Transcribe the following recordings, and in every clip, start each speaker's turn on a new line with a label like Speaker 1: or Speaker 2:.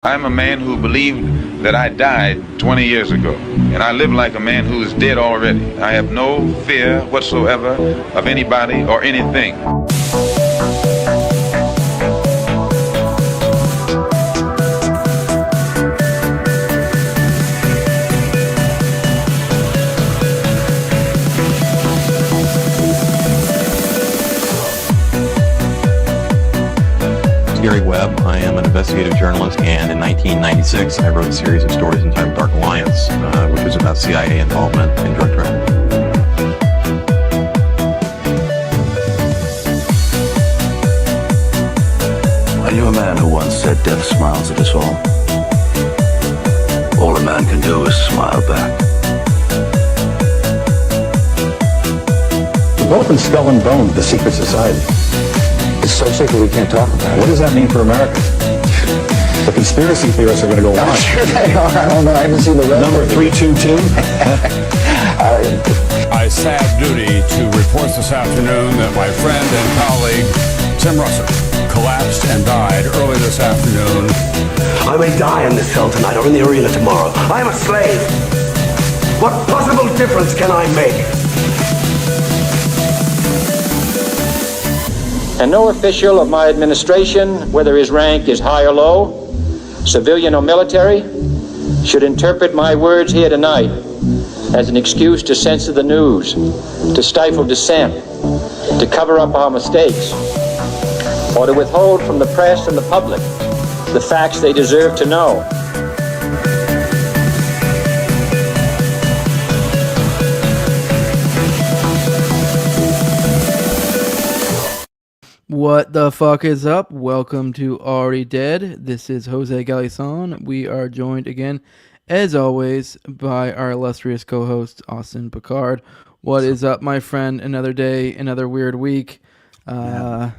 Speaker 1: I'm a man who believed that I died 20 years ago, and I live like a man who is dead already. I have no fear whatsoever of anybody or anything.
Speaker 2: Gary Webb. I am an investigative journalist, and in 1996, I wrote a series of stories entitled Dark Alliance, which was about CIA involvement in drug trafficking.
Speaker 3: I knew a man who once said death smiles at us all. All a man can do is smile back.
Speaker 4: We've opened Skull and Bone, the secret society.
Speaker 3: It's so secret we can't talk about it.
Speaker 4: What does that mean for America? The conspiracy theorists are going to go
Speaker 3: I'm
Speaker 4: on.
Speaker 3: sure they are. I don't know. I haven't seen the red
Speaker 4: Number 322.
Speaker 5: I have duty to report this afternoon that my friend and colleague, Tim Russell, collapsed and died early this afternoon.
Speaker 3: I may die in this cell tonight or in the arena tomorrow. I am a slave. What possible difference can I make?
Speaker 6: And no official of my administration, whether his rank is high or low, civilian or military, should interpret my words here tonight as an excuse to censor the news, to stifle dissent, to cover up our mistakes, or to withhold from the press and the public the facts they deserve to know.
Speaker 7: What the fuck is up? Welcome to Already Dead. This is Jose Galison. We are joined again, as always, by our illustrious co-host, Austin Picard. What is up, my friend? Another day, another weird week.
Speaker 8: What a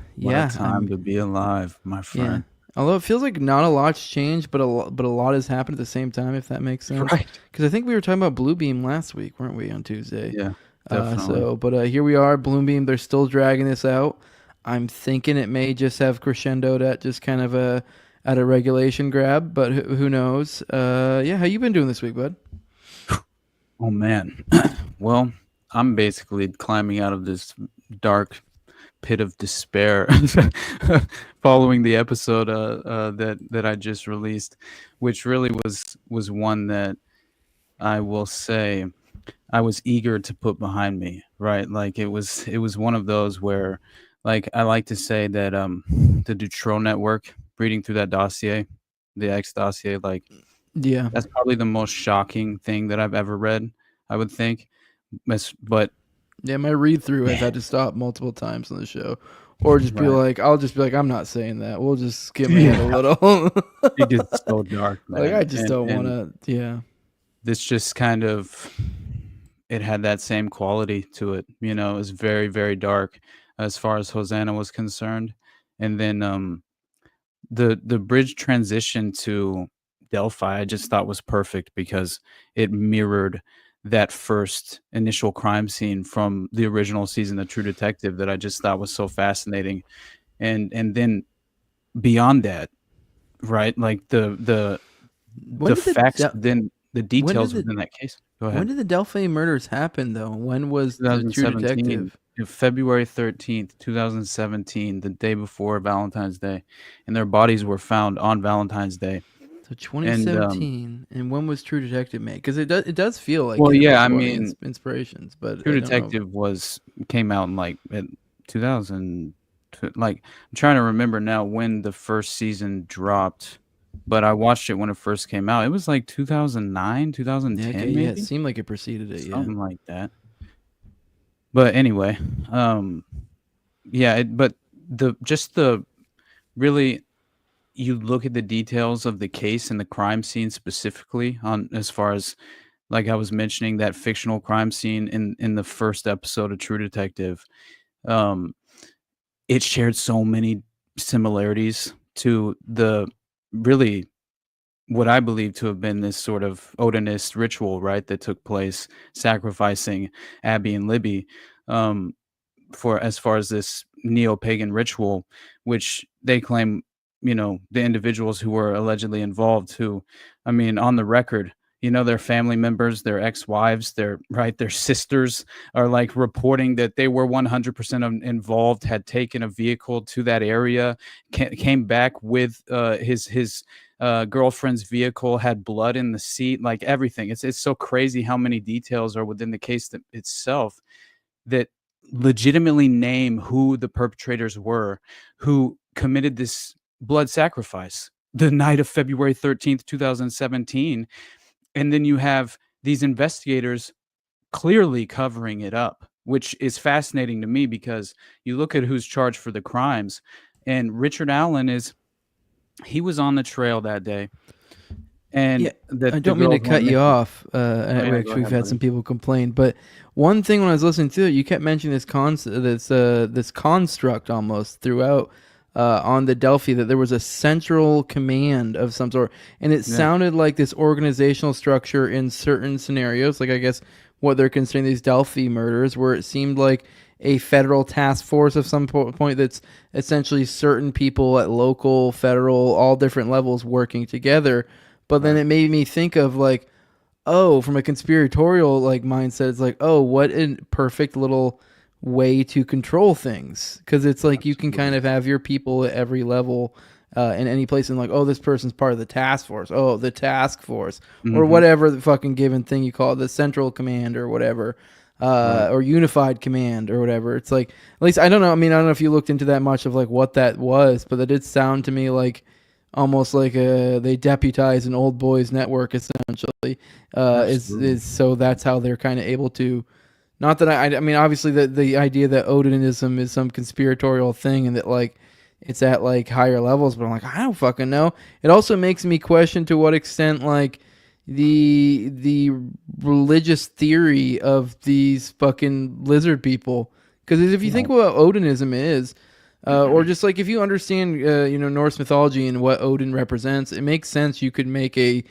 Speaker 8: time to be alive, my friend.
Speaker 7: Yeah. Although it feels like not a lot's changed, but a lot has happened at the same time, if that makes sense.
Speaker 8: Right.
Speaker 7: Because I think we were talking about Bluebeam last week, weren't we, on Tuesday?
Speaker 8: Yeah, definitely.
Speaker 7: But here we are, Bluebeam. They're still dragging this out. I'm thinking it may just have crescendoed at just kind of at a regulation grab, but who knows? How you been doing this week, bud?
Speaker 8: Oh man, well, I'm basically climbing out of this dark pit of despair following the episode that I just released, which really was one that I will say I was eager to put behind me. Right, like it was one of those where. Like I like to say that the Dutroux network reading through that dossier, the X dossier, like that's probably the most shocking thing that I've ever read, I would think. But
Speaker 7: my read through I've had to stop multiple times on the show. Or just be like, I'll just be like, I'm not saying that. We'll just skim it a little.
Speaker 8: It gets so dark, man.
Speaker 7: Like I just don't want to.
Speaker 8: This just kind of it had that same quality to it. You know, it was very, very dark. As far as Hosanna was concerned, and then the bridge transition to Delphi I just thought was perfect because it mirrored that first initial crime scene from the original season of True Detective that I just thought was so fascinating, and then beyond that, right? Like the facts, then the details within that case. Go ahead.
Speaker 7: When did the Delphi murders happen, though? When was the True Detective?
Speaker 8: February 13th, 2017, the day before Valentine's Day, and their bodies were found on Valentine's Day.
Speaker 7: So 2017, and when was True Detective made? Because it does feel like inspirations, but
Speaker 8: True Detective came out in like 2000. Like I'm trying to remember now when the first season dropped, but I watched it when it first came out. It was like 2009, 2010, maybe.
Speaker 7: Yeah, it seemed like it preceded it.
Speaker 8: Something like that. But anyway, really, you look at the details of the case and the crime scene specifically on as far as like I was mentioning that fictional crime scene in the first episode of True Detective, it shared so many similarities to the really what I believe to have been this sort of Odinist ritual, right, that took place, sacrificing Abby and Libby, for as far as this neo-pagan ritual, which they claim the individuals who were allegedly involved, who, I mean, on the record, their family members, their ex-wives, their sisters are like reporting that they were 100% involved, had taken a vehicle to that area, came back with his girlfriend's vehicle, had blood in the seat, like everything. It's so crazy how many details are within the case itself that legitimately name who the perpetrators were, who committed this blood sacrifice the night of February 13th, 2017. And then you have these investigators clearly covering it up, which is fascinating to me because you look at who's charged for the crimes, and Richard Allen he was on the trail that day. And
Speaker 7: yeah, I don't mean to cut you off.
Speaker 8: yeah,
Speaker 7: We've had some people complain, but one thing when I was listening to it, you kept mentioning this construct almost throughout on the Delphi, that there was a central command of some sort, and it sounded like this organizational structure in certain scenarios, like I guess what they're considering these Delphi murders, where it seemed like a federal task force of some point that's essentially certain people at local, federal, all different levels working together. But then it made me think of like, oh, from a conspiratorial like mindset, it's like, oh, what a perfect little way to control things, because it's like you can kind of have your people at every level in any place, and like, oh, this person's part of the task force, oh, the task force, or whatever the fucking given thing you call it, the central command or whatever, or unified command or whatever. It's like, at least I don't know. I mean, I don't know if you looked into that much of like what that was, but that did sound to me like almost like they deputize an old boys network essentially. Is so that's how they're kind of able to. Not that I mean, obviously the idea that Odinism is some conspiratorial thing and that like it's at like higher levels, but I'm like, I don't fucking know. It also makes me question to what extent like the religious theory of these fucking lizard people. Because if you think about what Odinism is, or just like if you understand Norse mythology and what Odin represents, it makes sense you could make a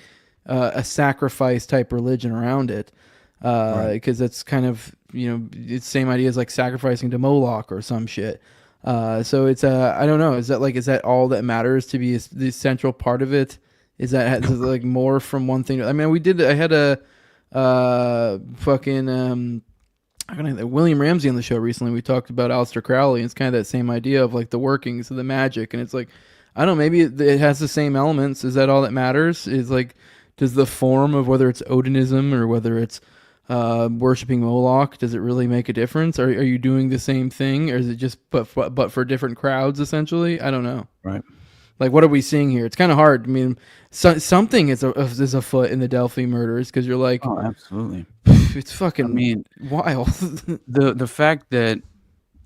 Speaker 7: sacrifice type religion around it. Because that's kind of, it's the same idea as like sacrificing to Moloch or some shit. So it's I don't know, is that all that matters to be the central part of it? Is that is it like more from one thing? I mean, I had a fucking William Ramsey on the show recently. We talked about Aleister Crowley, and it's kind of that same idea of like the workings of the magic, and it's like, I don't know, maybe it has the same elements. Is that all that matters? Is like, does the form of whether it's Odinism or whether it's worshiping Moloch, does it really make a difference? Are you doing the same thing, or is it just but for different crowds essentially? I don't know.
Speaker 8: Right.
Speaker 7: Like, what are we seeing here? It's kind of hard. I mean, something is afoot in the Delphi murders, because you're like,
Speaker 8: oh, absolutely.
Speaker 7: It's fucking, I mean, wild.
Speaker 8: the fact that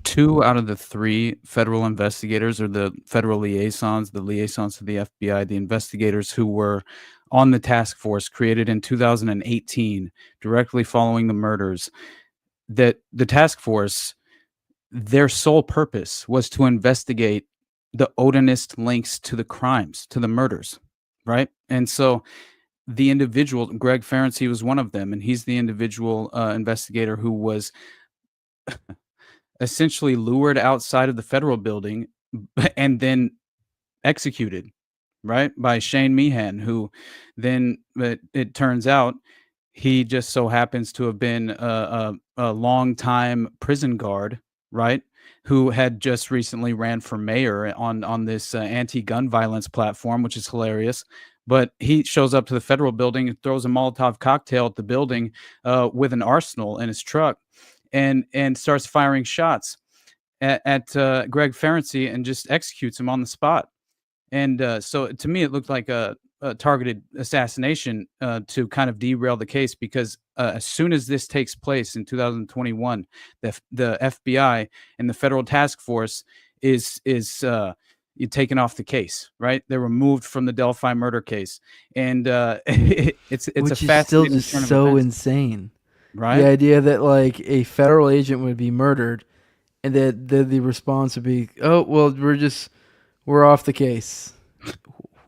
Speaker 8: 2 out of the 3 federal investigators, or the federal liaisons, the liaisons to the FBI, the investigators who were on the task force created in 2018, directly following the murders, that the task force, their sole purpose was to investigate the Odinist links to the crimes, to the murders, right? And so the individual, Greg Ferenczi was one of them, and he's the individual investigator who was essentially lured outside of the federal building and then executed, right, by Shane Meehan, who then it turns out he just so happens to have been a long-time prison guard, right, who had just recently ran for mayor on this anti-gun violence platform, which is hilarious. But he shows up to the federal building and throws a Molotov cocktail at the building with an arsenal in his truck, and starts firing shots at Greg Ferenczi and just executes him on the spot. And so to me, it looked like a targeted assassination to kind of derail the case, because as soon as this takes place in 2021, the FBI and the federal task force is taken off the case, right? They're removed from the Delphi murder case, and it's
Speaker 7: which
Speaker 8: a fascinating
Speaker 7: is still just so insane,
Speaker 8: right?
Speaker 7: The idea that like a federal agent would be murdered, and that the response would be, oh well, we're off the case.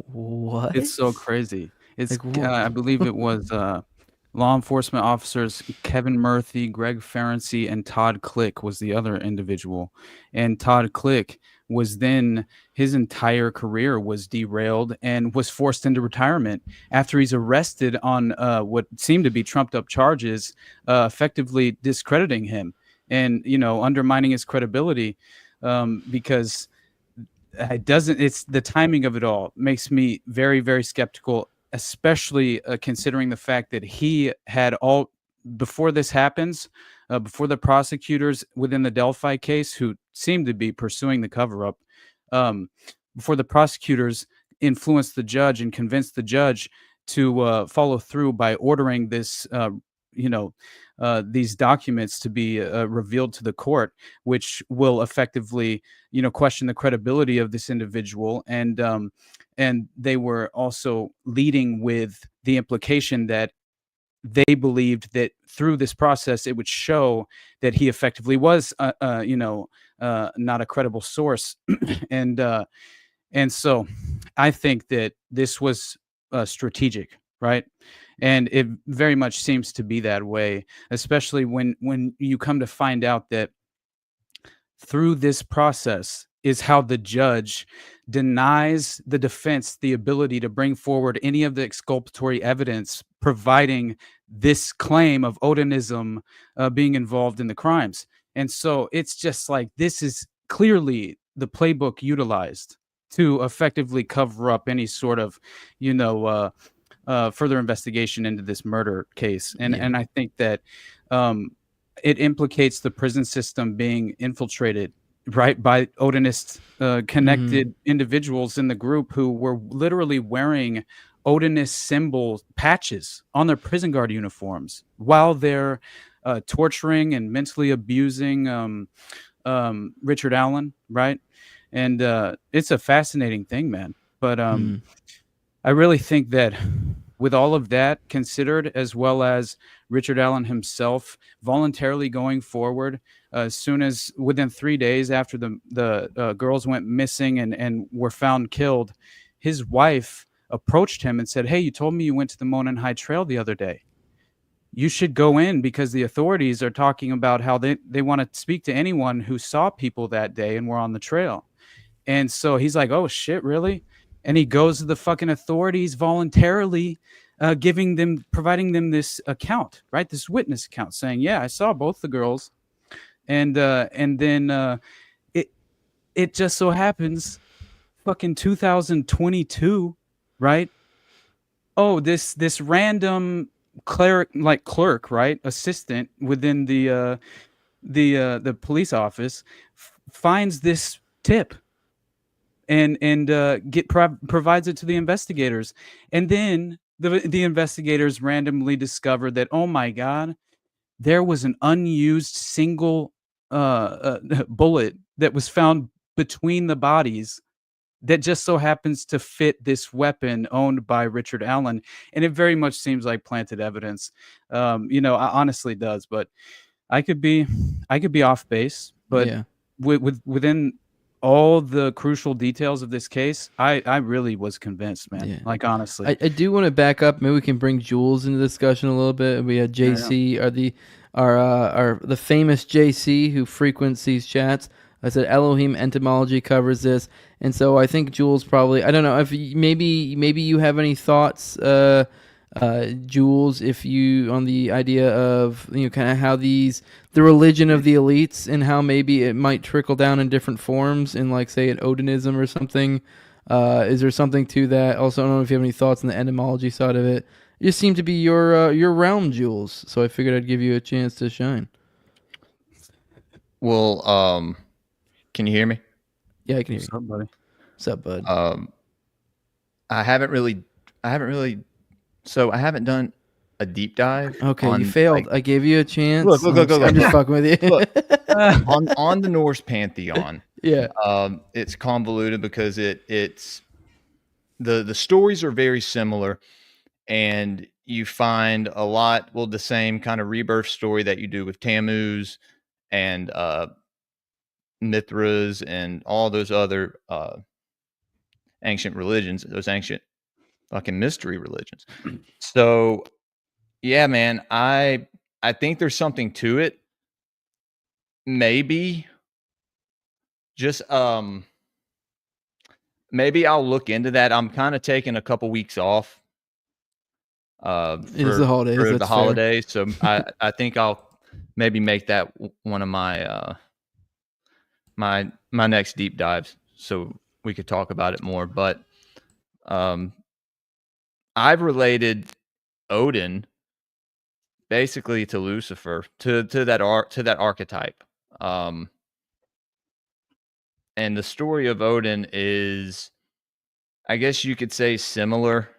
Speaker 7: What?
Speaker 8: It's so crazy. It's I believe it was law enforcement officers Kevin Murphy, Greg Ferenczi, and Todd Click was the other individual. And Todd Click was then his entire career was derailed and was forced into retirement after he's arrested on what seemed to be trumped up charges, effectively discrediting him and undermining his credibility, because it's the timing of it all makes me very, very skeptical, especially considering the fact that he had all before this happens, before the prosecutors within the Delphi case, who seemed to be pursuing the cover up, before the prosecutors influenced the judge and convinced the judge to follow through by ordering this, these documents to be revealed to the court, which will effectively, question the credibility of this individual. And they were also leading with the implication that they believed that through this process, it would show that he effectively was, not a credible source. And so I think that this was strategic, right? And it very much seems to be that way, especially when you come to find out that through this process is how the judge denies the defense the ability to bring forward any of the exculpatory evidence providing this claim of Odinism being involved in the crimes. And so it's just like, this is clearly the playbook utilized to effectively cover up any sort of, further investigation into this murder case. And I think that it implicates the prison system being infiltrated, right, by Odinist connected individuals in the group who were literally wearing Odinist symbol patches on their prison guard uniforms while they're torturing and mentally abusing Richard Allen, right? And it's a fascinating thing, man. But I really think that with all of that considered, as well as Richard Allen himself voluntarily going forward, as soon as within 3 days after the girls went missing and were found killed, his wife approached him and said, "Hey, you told me you went to the Monon High Trail the other day. You should go in because the authorities are talking about how they want to speak to anyone who saw people that day and were on the trail." And so he's like, "Oh shit, really?" And he goes to the fucking authorities voluntarily, providing them this account, right? This witness account saying, "Yeah, I saw both the girls." And then it just so happens fucking 2022, right? Oh, this random clerk, right? Assistant within the police office finds this tip and provides it to the investigators. And then the investigators randomly discover that, oh my God, there was an unused single bullet that was found between the bodies that just so happens to fit this weapon owned by Richard Allen. And it very much seems like planted evidence. Honestly does, but I could be off base, but
Speaker 7: Yeah.
Speaker 8: within all the crucial details of this case, I really was convinced, man.
Speaker 7: Yeah.
Speaker 8: Like, honestly.
Speaker 7: I do want to back up. Maybe we can bring Jules into the discussion a little bit. We had JC, the famous JC who frequents these chats. I said Elohim entomology covers this, and so I think Jules probably. I don't know if maybe you have any thoughts, Jules, if you on the idea of kind of how the religion of the elites and how maybe it might trickle down in different forms in, like, say, an Odinism or something. Is there something to that? Also, I don't know if you have any thoughts on the etymology side of it. It just seemed to be your realm, Jules. So I figured I'd give you a chance to shine.
Speaker 9: Well, can you hear me?
Speaker 7: Yeah, I can hear you.
Speaker 8: What's up, buddy?
Speaker 7: What's up, bud?
Speaker 9: I haven't done a deep dive.
Speaker 7: Okay, you failed. I gave you a chance.
Speaker 9: Look.
Speaker 7: I'm just fucking with you.
Speaker 9: Look, on the Norse pantheon.
Speaker 7: Yeah.
Speaker 9: It's convoluted because it's the stories are very similar, and you find a lot, the same kind of rebirth story that you do with Tammuz and Mithras and all those other ancient religions, those ancient fucking mystery religions. So yeah, man, I think there's something to it. Maybe just maybe I'll look into that. I'm kind of taking a couple weeks off
Speaker 7: It is the holidays.
Speaker 9: for
Speaker 7: That's
Speaker 9: the
Speaker 7: fair.
Speaker 9: holidays. So I think I'll maybe make that one of my my next deep dives, so we could talk about it more. But I've related Odin basically to Lucifer, to that archetype. And the story of Odin is, I guess you could say, similar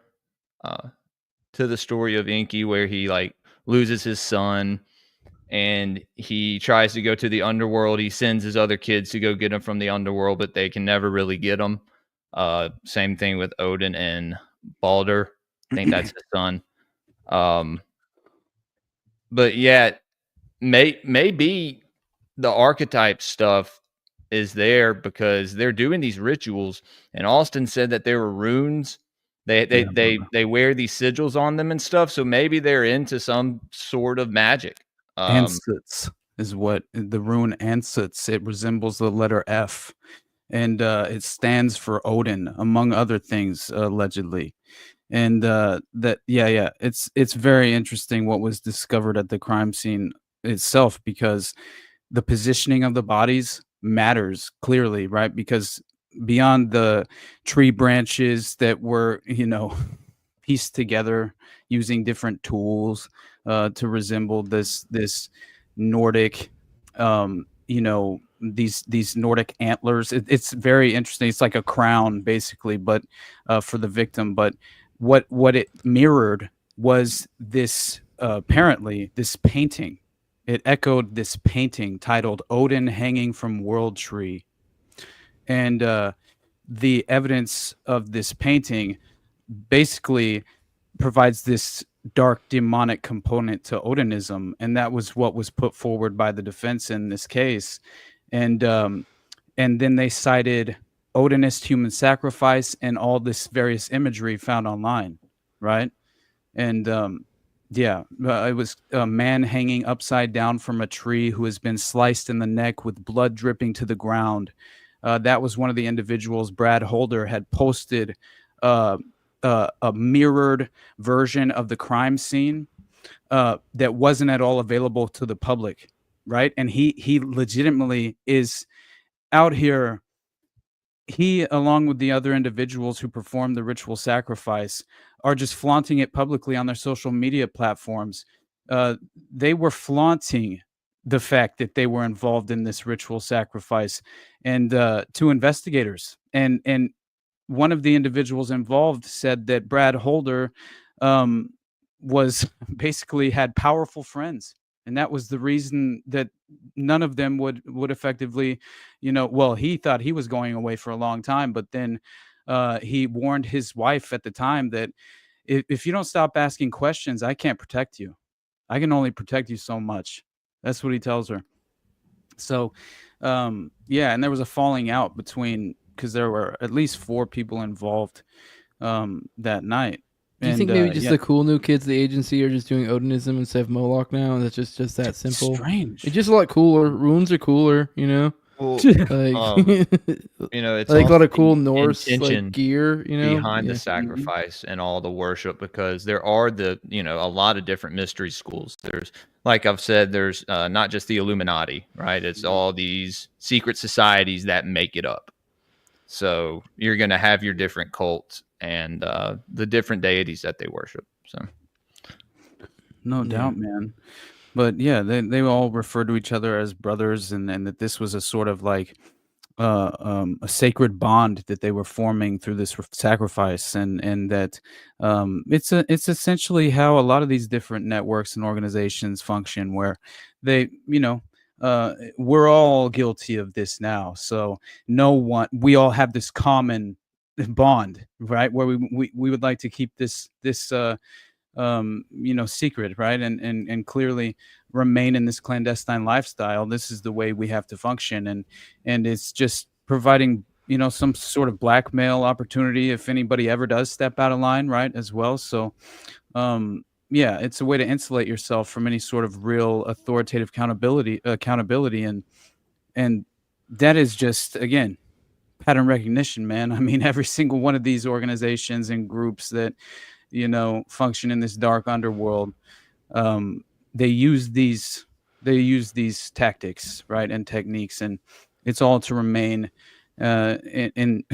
Speaker 9: to the story of Enki, where he like loses his son and he tries to go to the underworld. He sends his other kids to go get him from the underworld, but they can never really get him. Same thing with Odin and Balder. I think that's his son. But yeah, maybe the archetype stuff is there because they're doing these rituals, and Austin said that there were runes. They wear these sigils on them and stuff, so maybe they're into some sort of magic.
Speaker 8: Ansutz is what the rune Ansutz. It resembles the letter F, and it stands for Odin, among other things, allegedly. And it's very interesting what was discovered at the crime scene itself, because the positioning of the bodies matters clearly, right? Because beyond the tree branches that were, pieced together using different tools to resemble this Nordic, these Nordic antlers. It's very interesting. It's like a crown, basically, but for the victim. But what it mirrored was this apparently this painting. It echoed this painting titled "Odin Hanging from World Tree," and the evidence of this painting basically provides this dark demonic component to Odinism, and that was what was put forward by the defense in this case. And then they cited Odinist human sacrifice and all this various imagery found online, right? And it was a man hanging upside down from a tree who has been sliced in the neck with blood dripping to the ground. That was one of the individuals. Brad Holder had posted a mirrored version of the crime scene that wasn't at all available to the public, right? And he legitimately is out here. He, along with the other individuals who performed the ritual sacrifice, are just flaunting it publicly on their social media platforms. They were flaunting the fact that they were involved in this ritual sacrifice, and to investigators. And one of the individuals involved said that Brad Holder was basically had powerful friends, and that was the reason that none of them would effectively, he thought he was going away for a long time, but then he warned his wife at the time that if you don't stop asking questions, I can't protect you. I can only protect you so much. That's what he tells her. So, and there was a falling out between, because there were at least 4 people involved that night.
Speaker 7: Do you think maybe just the cool new kids of the agency are just doing Odinism instead of Moloch now? And that's just that simple.
Speaker 8: Strange.
Speaker 7: It's just a lot cooler. Runes are cooler,
Speaker 9: Well, it's
Speaker 7: like a lot of
Speaker 9: also
Speaker 7: cool
Speaker 9: the
Speaker 7: Norse
Speaker 9: intention
Speaker 7: like gear,
Speaker 9: behind the
Speaker 7: Yeah.
Speaker 9: sacrifice and all the worship, because there are a lot of different mystery schools. There's, like I've said, there's not just the Illuminati, right? It's all these secret societies that make it up. So you're going to have your different cults and the different deities that they worship. So
Speaker 8: No doubt, man. But yeah, they all refer to each other as brothers, and that this was a sort of like a sacred bond that they were forming through this sacrifice, and that it's essentially how a lot of these different networks and organizations function, where they, we're all guilty of this now. So we all have this common bond, right? Where we would like to keep this secret, right? And clearly remain in this clandestine lifestyle. This is the way we have to function. And it's just providing, some sort of blackmail opportunity if anybody ever does step out of line, right? As well. So, it's a way to insulate yourself from any sort of real authoritative accountability. And that is just, again, pattern recognition, man. I mean, every single one of these organizations and groups that, function in this dark underworld, they use these tactics, right, and techniques, and it's all to remain in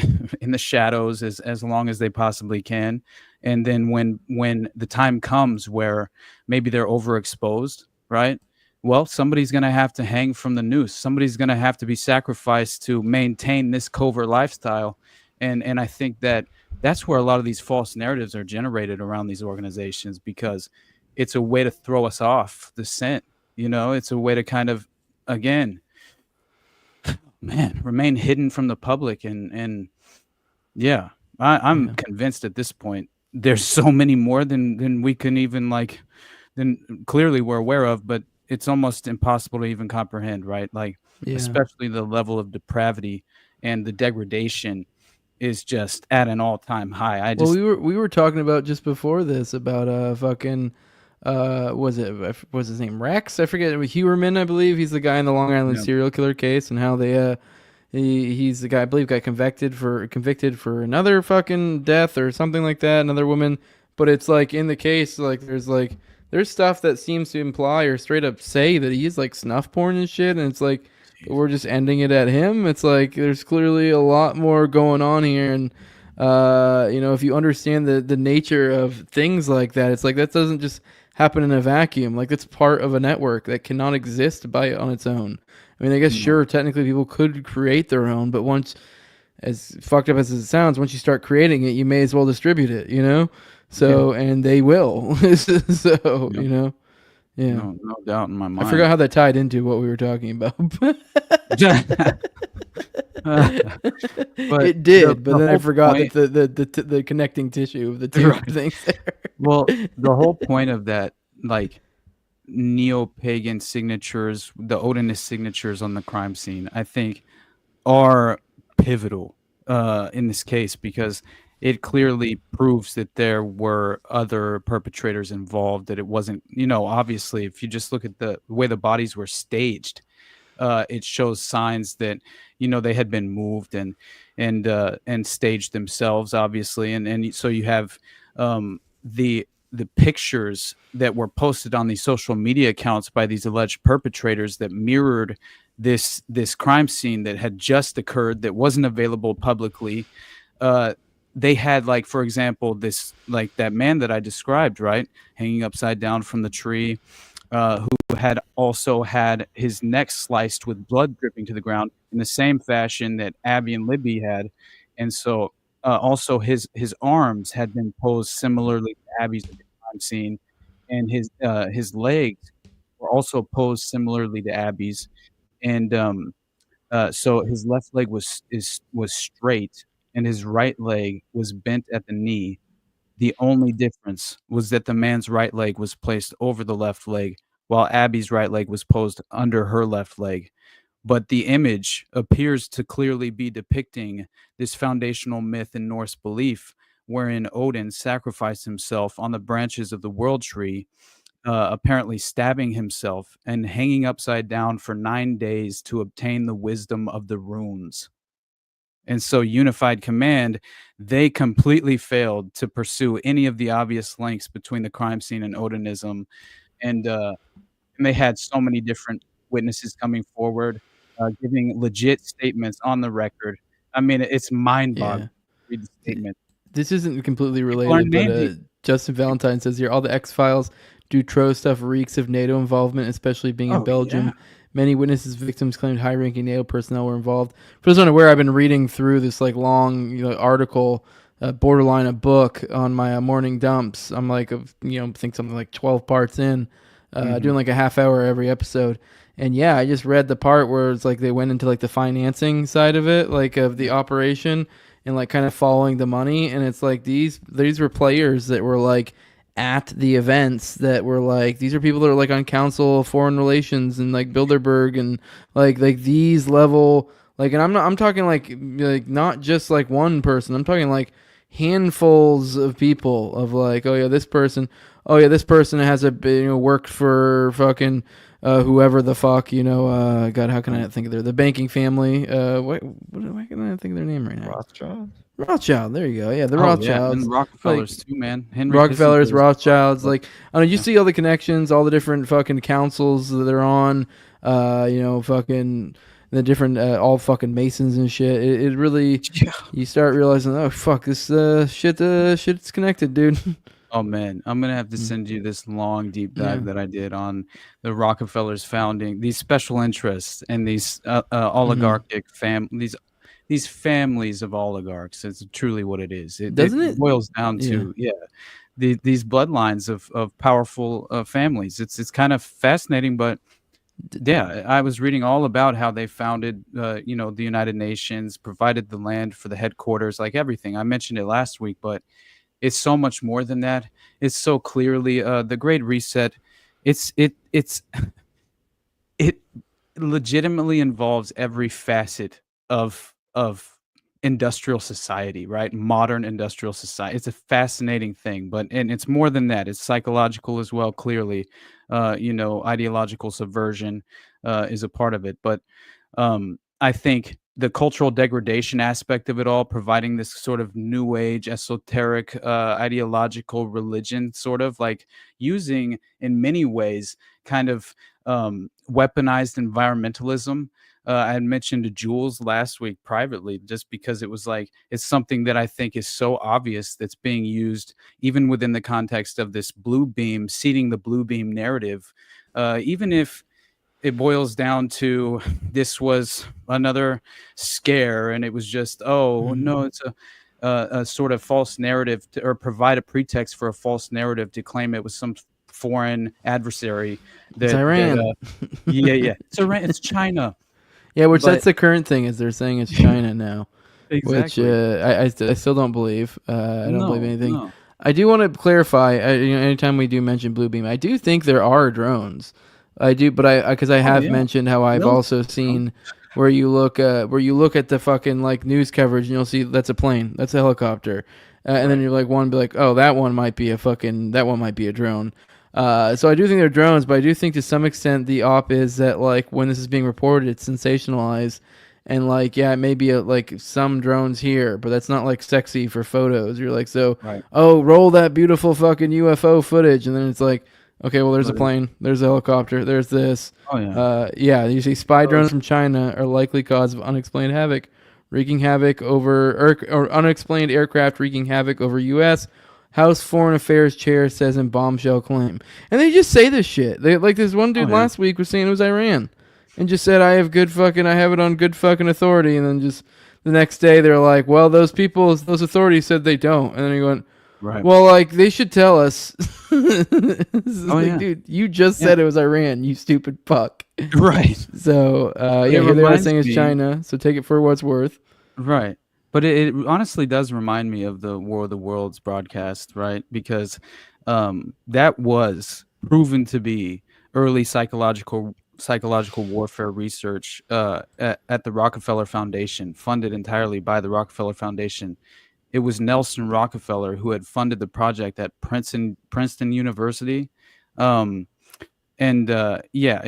Speaker 8: in the shadows as long as they possibly can. And then when the time comes where maybe they're overexposed, right? Well, somebody's going to have to hang from the noose. Somebody's going to have to be sacrificed to maintain this covert lifestyle. And I think that's where a lot of these false narratives are generated around these organizations, because it's a way to throw us off the scent. It's a way to kind of, again, remain hidden from the public. And yeah, I'm convinced at this point there's so many more than we can even than clearly we're aware of, but it's almost impossible to even comprehend, right? Especially the level of depravity and the degradation is just at an all-time high.
Speaker 7: We were talking about just before this about fucking was his name Rex? I forget. Huerman, I believe. He's the guy in the Long Island serial killer case, and how they he's the guy, I believe, got convicted for another fucking death or something like that, another woman. But it's in the case, there's stuff that seems to imply or straight up say that he's snuff porn and shit, and it's we're just ending it at him. It's there's clearly a lot more going on here, and if you understand the nature of things like that, it's that doesn't just happen in a vacuum. It's part of a network that cannot exist on its own. I mean, I guess sure, technically people could create their own, but once, as fucked up as it sounds, once you start creating it, you may as well distribute it, So, and they will. So, yeah.
Speaker 8: No doubt in my mind.
Speaker 7: I forgot how that tied into what we were talking about. It did, but then I forgot that the connecting tissue of the two things there.
Speaker 8: Well, the whole point of that, neo-pagan signatures, the Odinist signatures on the crime scene, I think are pivotal in this case, because it clearly proves that there were other perpetrators involved, that it wasn't, obviously, if you just look at the way the bodies were staged, it shows signs that, they had been moved and staged themselves, obviously. And so you have the pictures that were posted on these social media accounts by these alleged perpetrators that mirrored this crime scene that had just occurred, that wasn't available publicly. They had, for example, this, that man that I described, right, hanging upside down from the tree, who had also had his neck sliced with blood dripping to the ground in the same fashion that Abby and Libby had. And so also his arms had been posed similarly to Abby's at the crime scene, and his legs were also posed similarly to Abby's. And so his left leg was straight, and his right leg was bent at the knee. The only difference was that the man's right leg was placed over the left leg, while Abby's right leg was posed under her left leg. But the image appears to clearly be depicting this foundational myth in Norse belief, wherein Odin sacrificed himself on the branches of the world tree, apparently stabbing himself and hanging upside down for 9 days to obtain the wisdom of the runes. And so Unified Command, they completely failed to pursue any of the obvious links between the crime scene and Odinism. And they had so many different witnesses coming forward, giving legit statements on the record. I mean, it's mind-boggling to read the statement.
Speaker 7: This isn't completely related, but Justin Valentine says here, all the X-Files Dutroux stuff reeks of NATO involvement, especially being in Belgium. Yeah. Many witnesses, victims claimed high-ranking NATO personnel were involved. For those unaware, I've been reading through this long article, borderline a book on my morning dumps. I'm I think something like 12 parts in, doing a half hour every episode. And yeah, I just read the part where it's they went into the financing side of it, of the operation, and kind of following the money. And it's these were players that were at the events, that were these are people that are on Council of Foreign Relations and Bilderberg and these level, and I'm talking not just one person. I'm talking handfuls of people of like, oh yeah, this person has worked for fucking whoever the fuck, God, how can I not think of the banking family? Why can I not think of their name right now? Rothschild. There you go. Yeah, the Rothschilds.
Speaker 8: And Rockefellers too, man. Henry
Speaker 7: Rockefellers,
Speaker 8: Kissinger's
Speaker 7: Rothschilds. Like, I don't know, you see all the connections, all the different fucking councils that they're on. Fucking the different all fucking Masons and shit. It really, you start realizing, oh fuck, this shit's connected, dude.
Speaker 8: Oh man, I'm gonna have to send you this long deep dive that I did on the Rockefellers founding these special interests and these oligarchic these families of oligarchs. It's truly what it is. It boils down to these bloodlines of powerful families. It's kind of fascinating, but yeah, I was reading all about how they founded the United Nations, provided the land for the headquarters, like everything. I mentioned it last week, but it's so much more than that. It's so clearly the Great Reset. It legitimately involves every facet of industrial society, right? Modern industrial society. It's a fascinating thing, and it's more than that. It's psychological as well. Clearly, ideological subversion is a part of it, but I think the cultural degradation aspect of it all, providing this sort of new age, esoteric, ideological religion, sort of like using in many ways kind of weaponized environmentalism. I had mentioned to Jules last week privately, just because it was like, it's something that I think is so obvious that's being used even within the context of this blue beam, seeding the blue beam narrative, even if it boils down to this was another scare and it was just, no, it's a sort of false narrative or provide a pretext for a false narrative to claim it was some foreign adversary.
Speaker 7: It's Iran.
Speaker 8: It's Iran. It's China.
Speaker 7: Yeah, that's the current thing, is they're saying it's China now.
Speaker 8: Exactly.
Speaker 7: Which I still don't believe. I don't believe anything. No. I do want to clarify, anytime we do mention Blue Beam, I do think there are drones. I do, but because I have mentioned how I've also seen where you look at the fucking like news coverage and you'll see that's a plane, that's a helicopter, and then you're like be like, oh, that one might be a drone. So I do think they're drones, but I do think to some extent the op is that like when this is being reported, it's sensationalized, and like it may be like some drones here, but that's not like sexy for photos. You're like, roll that beautiful fucking UFO footage, and then it's like, okay, well, there's a plane, there's a helicopter, there's this. You see spy drones from China are likely cause of unexplained havoc, wreaking havoc over or unexplained aircraft wreaking havoc over U.S. House Foreign Affairs chair says in bombshell claim. And they just say this shit. They like this one dude last week was saying it was Iran, and just said I have it on good fucking authority, and then just the next day they're like, well, those authorities said they don't, and then he went, right. Well, like they should tell us. Dude, you just said it was Iran, you stupid fuck.
Speaker 8: Right.
Speaker 7: So here they are saying it's China. So take it for what it's worth.
Speaker 8: Right. But it honestly does remind me of the War of the Worlds broadcast, right? Because that was proven to be early psychological warfare research at the Rockefeller Foundation, funded entirely by the Rockefeller Foundation. It was Nelson Rockefeller who had funded the project at Princeton University. It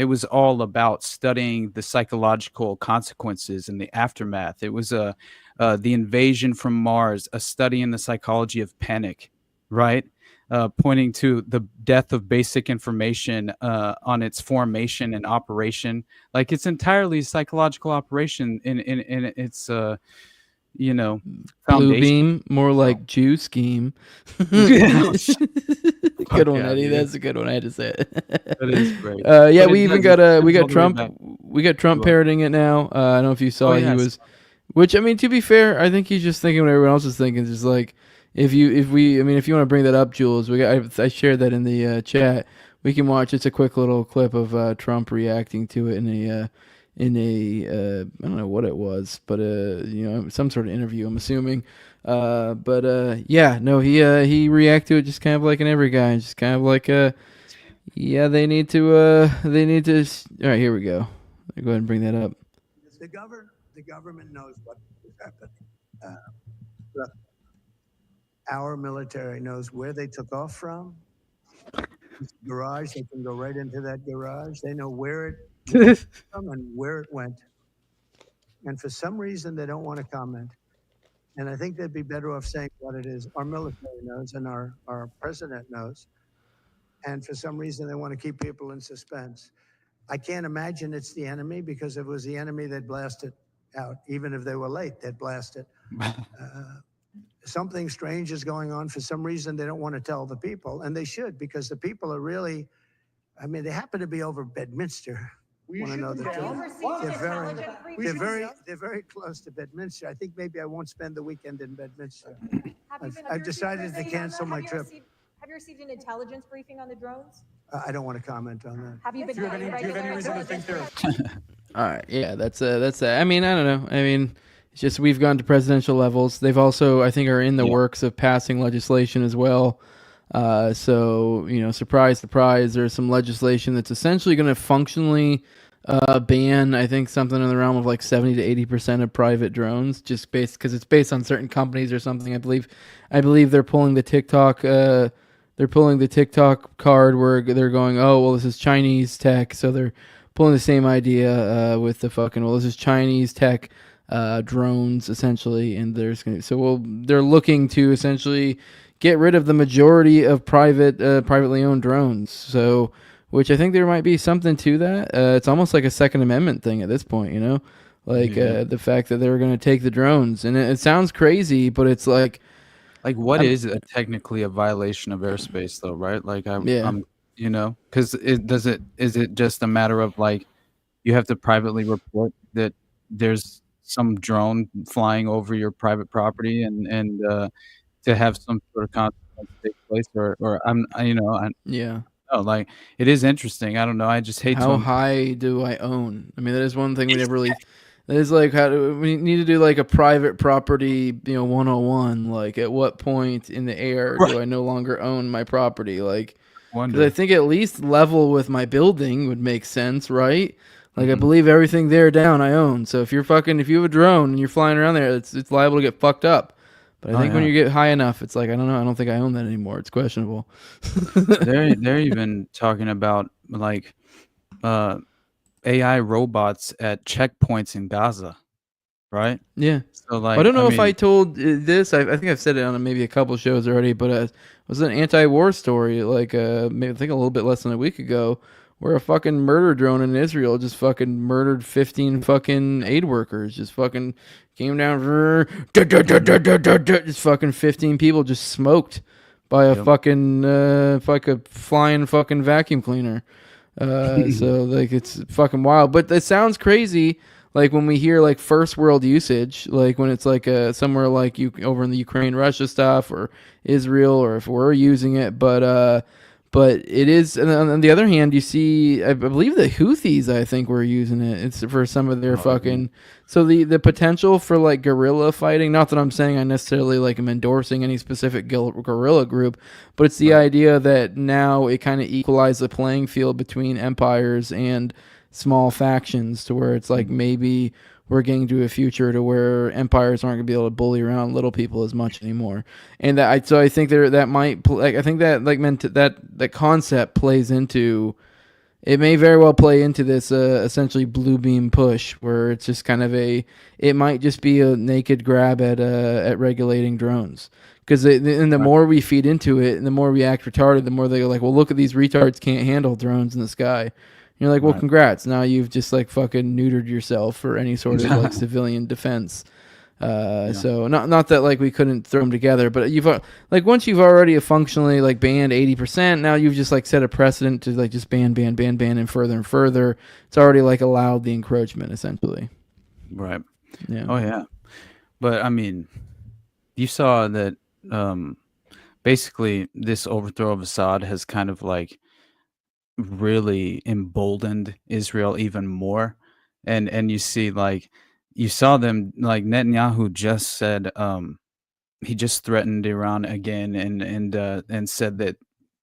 Speaker 8: was all about studying the psychological consequences and the aftermath. It was the invasion from Mars, a study in the psychology of panic, right? Pointing to the death of basic information on its formation and operation. Like it's entirely a psychological operation in its foundation.
Speaker 7: Blue beam, more like Jew scheme. Good one, Eddie. Dude. That's a good one. I had to say it.
Speaker 8: That is great.
Speaker 7: We got Trump parroting it now. I don't know if you saw he was, which I mean, to be fair, I think he's just thinking what everyone else is thinking. It's just like if you want to bring that up, Jules, I shared that in the chat. We can watch. It's a quick little clip of Trump reacting to it in a I don't know what it was, but some sort of interview, I'm assuming. He reacted to it just kind of like an every guy, just kind of like they need to all right, here we go. Go ahead and bring that up.
Speaker 10: The government knows what is happening. our military knows where they took off from. It's a garage, they can go right into that garage. They know where it came from and where it went. And for some reason, they don't want to comment. And I think they'd be better off saying what it is. Our military knows and our president knows. And for some reason, they want to keep people in suspense. I can't imagine it's the enemy, because if it was the enemy, they'd blast it out. Even if they were late, they'd blast it. Something strange is going on. For some reason, they don't want to tell the people, and they should, because the people are really, I mean, they happen to be over Bedminster. Want to know the truth. They're very close to Bedminster. I think maybe I won't spend the weekend in Bedminster. I've decided to cancel my trip.
Speaker 11: Have you received an intelligence briefing on the drones?
Speaker 10: I don't want to comment on that.
Speaker 11: Have you been getting regular intelligence?
Speaker 7: All right, yeah, that's I mean, I don't know. I mean, it's just we've gone to presidential levels. They've also, I think, are in the works of passing legislation as well. So, you know, surprise, surprise, there's some legislation that's essentially going to functionally ban, I think, something in the realm of like 70 to 80% of private drones, just based because it's based on certain companies or something. I believe they're pulling the TikTok. They're pulling the TikTok card where they're going, oh, well, this is Chinese tech, so they're pulling the same idea with the fucking, well, this is Chinese tech drones essentially, and they're looking to essentially get rid of the majority of privately owned drones. So, which I think there might be something to that. It's almost like a Second Amendment thing at this point, you know, like the fact that they were going to take the drones, and it sounds crazy, but it's like
Speaker 8: what is technically a violation of airspace though, right? Like I'm you know, because is it just a matter of like you have to privately report that there's some drone flying over your private property and to have some sort of consequence take place, or like it is interesting. I don't know. I just hate
Speaker 7: how high do I own? I mean, that is one thing we never really. That is like we need to do like a private property, 101. Like, at what point in the air do I no longer own my property? Like, because I think at least level with my building would make sense, right? Like, I believe everything there down I own. So if you have a drone and you're flying around there, it's liable to get fucked up. But I think when you get high enough, it's like, I don't know. I don't think I own that anymore. It's questionable.
Speaker 8: They're even talking about like AI robots at checkpoints in Gaza, right?
Speaker 7: Yeah.
Speaker 8: So like,
Speaker 7: I don't know if I told this. I think I've said it on maybe a couple shows already, but it was an anti-war story. Like maybe I think a little bit less than a week ago, where a fucking murder drone in Israel just fucking murdered 15 fucking aid workers. Just fucking came down, just fucking 15 people just smoked by a fucking like a flying fucking vacuum cleaner. So like it's fucking wild, but it sounds crazy. Like when we hear like first world usage, like when it's like somewhere like over in the Ukraine, Russia stuff, or Israel, or if we're using it, but it is. And on the other hand, you see, I believe the Houthis, I think, were using it. It's for some of their fucking. So the potential for like guerrilla fighting. Not that I'm saying I necessarily like am endorsing any specific guerrilla group, but it's the idea that now it kind of equalizes the playing field between empires and small factions, to where it's like maybe we're getting to a future to where empires aren't going to be able to bully around little people as much anymore. And I think that might like, I think that like that concept plays into, it may very well play into this essentially blue beam push, where it's just kind of it might just be a naked grab at regulating drones. Because the more we feed into it and the more we act retarded, the more they go like, well, look at these retards can't handle drones in the sky. You're like, well, congrats. Now you've just like fucking neutered yourself for any sort of like civilian defense. So not that like we couldn't throw them together, but you've like once you've already functionally like banned 80%, now you've just like set a precedent to like just ban and further. It's already like allowed the encroachment essentially.
Speaker 8: Right.
Speaker 7: Yeah.
Speaker 8: Oh yeah. But I mean, you saw that basically this overthrow of Assad has kind of like really emboldened Israel even more, and you see like you saw them like Netanyahu just said he just threatened Iran again and said that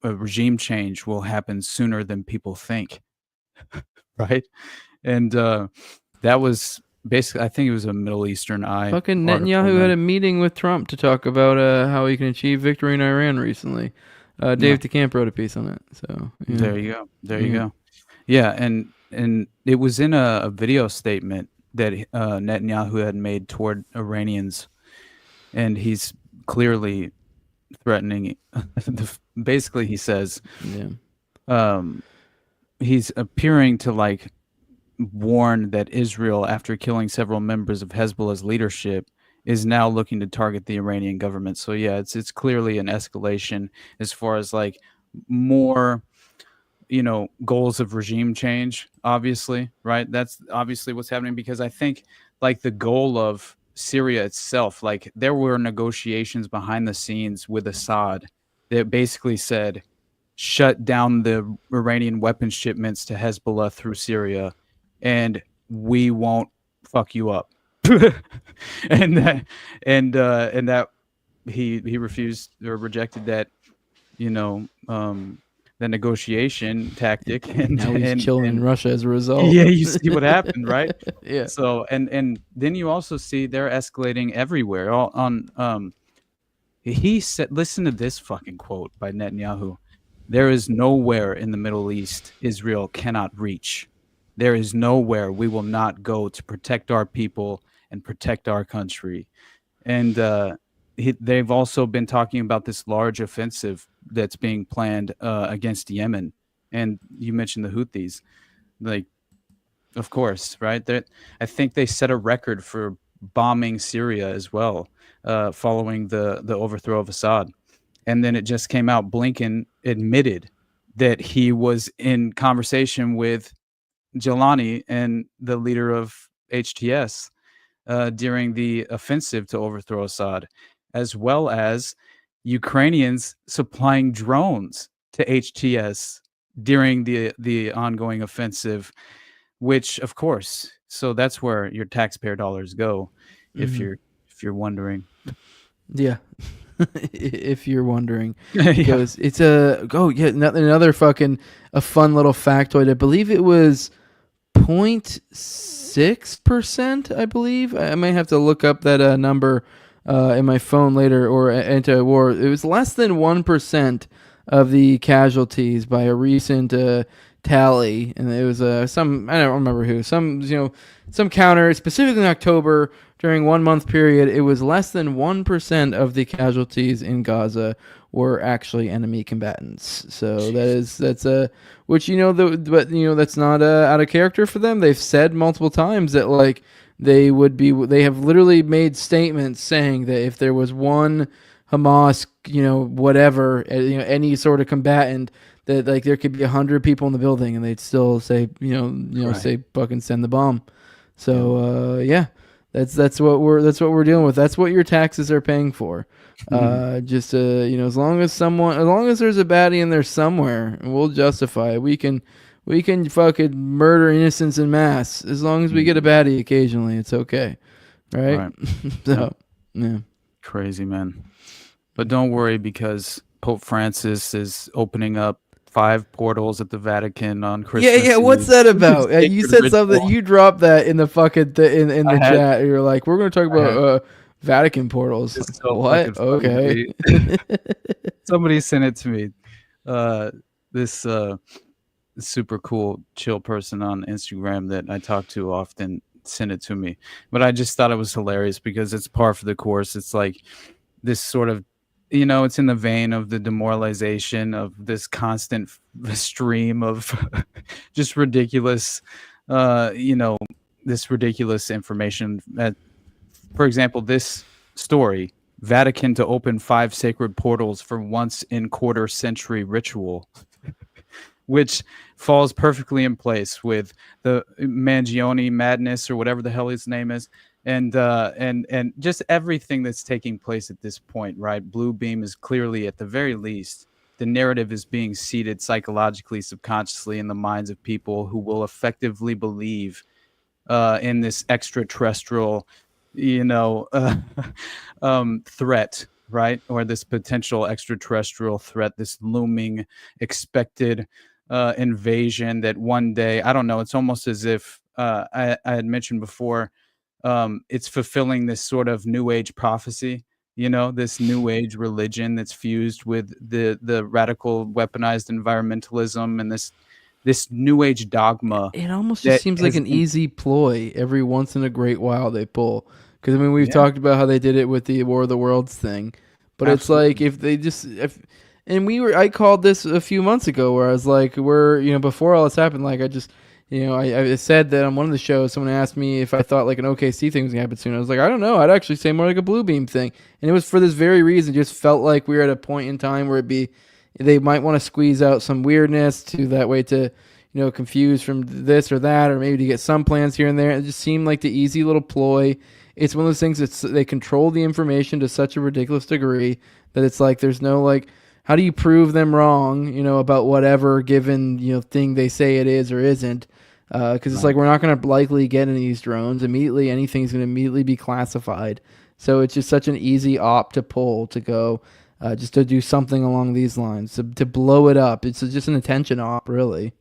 Speaker 8: a regime change will happen sooner than people think. Right. And that was basically, I think it was a Middle Eastern Eye.
Speaker 7: Fucking
Speaker 8: article,
Speaker 7: Netanyahu
Speaker 8: man.
Speaker 7: had a meeting with Trump to talk about how he can achieve victory in Iran recently. Dave DeCamp wrote a piece on it. So yeah.
Speaker 8: There you go. There you go. Yeah, and it was in a video statement that Netanyahu had made toward Iranians, and he's clearly threatening. Basically, he says, he's appearing to like warn that Israel, after killing several members of Hezbollah's leadership, is now looking to target the Iranian government. So yeah, it's clearly an escalation as far as like more, goals of regime change, obviously, right? That's obviously what's happening, because I think like the goal of Syria itself, like there were negotiations behind the scenes with Assad that basically said, shut down the Iranian weapons shipments to Hezbollah through Syria, and we won't fuck you up. and that he refused or rejected that, the negotiation tactic, and
Speaker 7: now he's chilling in Russia as a result.
Speaker 8: Yeah, you see what happened, right?
Speaker 7: Yeah.
Speaker 8: So and then you also see they're escalating everywhere. He said, listen to this fucking quote by Netanyahu: "There is nowhere in the Middle East Israel cannot reach. There is nowhere we will not go to protect our people and protect our country." And they've also been talking about this large offensive that's being planned against Yemen. And you mentioned the Houthis. Like, of course, right? I think they set a record for bombing Syria as well, following the overthrow of Assad. And then it just came out, Blinken admitted that he was in conversation with Jelani and the leader of HTS during the offensive to overthrow Assad, as well as Ukrainians supplying drones to HTS during the ongoing offensive, which, of course, so that's where your taxpayer dollars go, if you're wondering.
Speaker 7: Yeah. If you're wondering, because it's another fucking a fun little factoid. I believe it was 0.6%. I believe I might have to look up that number in my phone later, or enter war. It was less than 1% of the casualties by a recent tally, and it was some, I don't remember who, some counter, specifically in October, during 1 month period. It was less than 1% of the casualties in Gaza were actually enemy combatants. So that's which that's not out of character for them. They've said multiple times that like they have literally made statements saying that if there was one Hamas, whatever, any sort of combatant, that like there could be 100 people in the building and they'd still say,
Speaker 8: Right.
Speaker 7: say fucking send the bomb. So that's what we're dealing with. That's what your taxes are paying for. Just as long as there's a baddie in there somewhere, we'll justify it. We can fucking murder innocents in mass as long as we get a baddie occasionally. It's okay, right? So yeah,
Speaker 8: Crazy, man. But don't worry, because Pope Francis is opening up 5 portals at the Vatican on Christmas.
Speaker 7: Yeah. What's that about? You said something. You dropped that in the fucking in the chat. You're like, we're going to talk about Vatican portals.
Speaker 8: So
Speaker 7: what? Okay.
Speaker 8: Somebody sent it to me. This super cool, chill person on Instagram that I talk to often sent it to me. But I just thought it was hilarious because it's par for the course. It's like this sort of, it's in the vein of the demoralization of this constant stream of just ridiculous, this ridiculous information. For example, this story, Vatican to open 5 sacred portals for once in quarter century ritual, which falls perfectly in place with the Mangione madness or whatever the hell his name is. And just everything that's taking place at this point, right? Blue Beam is clearly, at the very least, the narrative is being seeded psychologically, subconsciously in the minds of people who will effectively believe in this extraterrestrial, threat, right? Or this potential extraterrestrial threat, this looming expected invasion that one day, I don't know, it's almost as if I had mentioned before, it's fulfilling this sort of New Age prophecy. This New Age religion that's fused with the radical weaponized environmentalism and this New Age dogma.
Speaker 7: It almost just seems like an easy ploy every once in a great while they pull. Because, I mean, we've talked about how they did it with the War of the Worlds thing. But
Speaker 8: Absolutely.
Speaker 7: It's like if they just... I called this a few months ago where I was like, before all this happened, like I said that on one of the shows, someone asked me if I thought like an OKC thing was going to happen soon. I was like, I don't know. I'd actually say more like a Blue Beam thing. And it was for this very reason. It just felt like we were at a point in time where they might want to squeeze out some weirdness to that way to... confused from this or that, or maybe to get some plans here and there. It just seemed like the easy little ploy. It's one of those things they control the information to such a ridiculous degree that it's like there's no like, how do you prove them wrong, about whatever given, thing they say it is or isn't? Because it's like we're not going to likely get any of these drones immediately. Anything's going to immediately be classified. So it's just such an easy op to pull to go just to do something along these lines, to blow it up. It's just an attention op, really.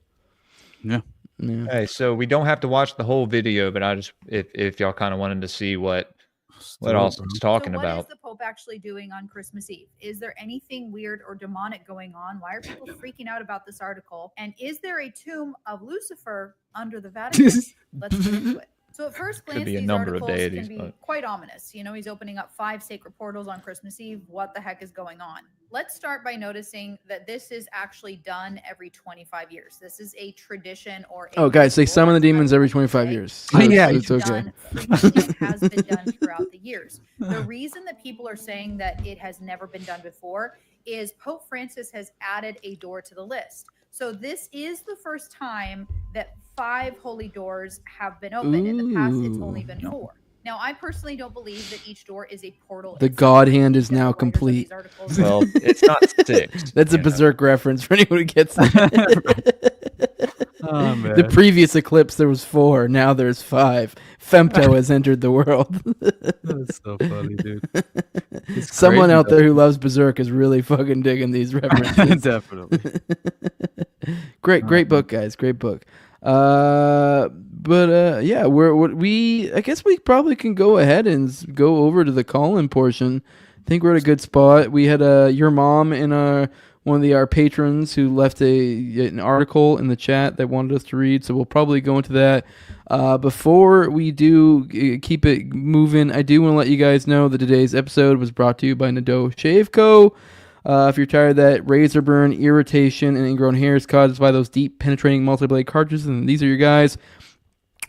Speaker 8: Yeah.
Speaker 9: Okay, so we don't have to watch the whole video, but I just if y'all kind of wanted to see what Austin's talking
Speaker 12: so what
Speaker 9: about.
Speaker 12: What is the Pope actually doing on Christmas Eve? Is there anything weird or demonic going on? Why are people freaking out about this article? And is there a tomb of Lucifer under the Vatican? Let's get into it. So at first glance, these articles can be quite ominous. He's opening up 5 sacred portals on Christmas Eve. What the heck is going on? Let's start by noticing that this is actually done every 25 years. This is a tradition or
Speaker 7: guys, they summon the demons every 25 years. So it's okay.
Speaker 12: It has been done throughout the years. The reason that people are saying that it has never been done before is Pope Francis has added a door to the list. So this is the first time that 5 holy doors have been opened. In the past, it's only been 4. Now, I personally don't believe that each door is a portal.
Speaker 7: The God hand is now complete.
Speaker 9: Well, it's not 6.
Speaker 7: That's a Berserk reference for anyone who gets that.
Speaker 8: Oh, man.
Speaker 7: The previous eclipse, there was 4. Now there's 5. Femto has entered the world.
Speaker 8: That's so funny, dude.
Speaker 7: Someone out there who loves Berserk is really fucking digging these references.
Speaker 8: Definitely.
Speaker 7: Great book, guys. Great book. I guess we probably can go ahead and go over to the call-in portion. I think we're at a good spot. We had your mom and one of our patrons who left an article in the chat that wanted us to read, so we'll probably go into that. Before we do keep it moving, I do want to let you guys know that today's episode was brought to you by Nadeau Shave Co. If you're tired of that razor burn, irritation, and ingrown hairs caused by those deep penetrating multi-blade cartridges, then these are your guys.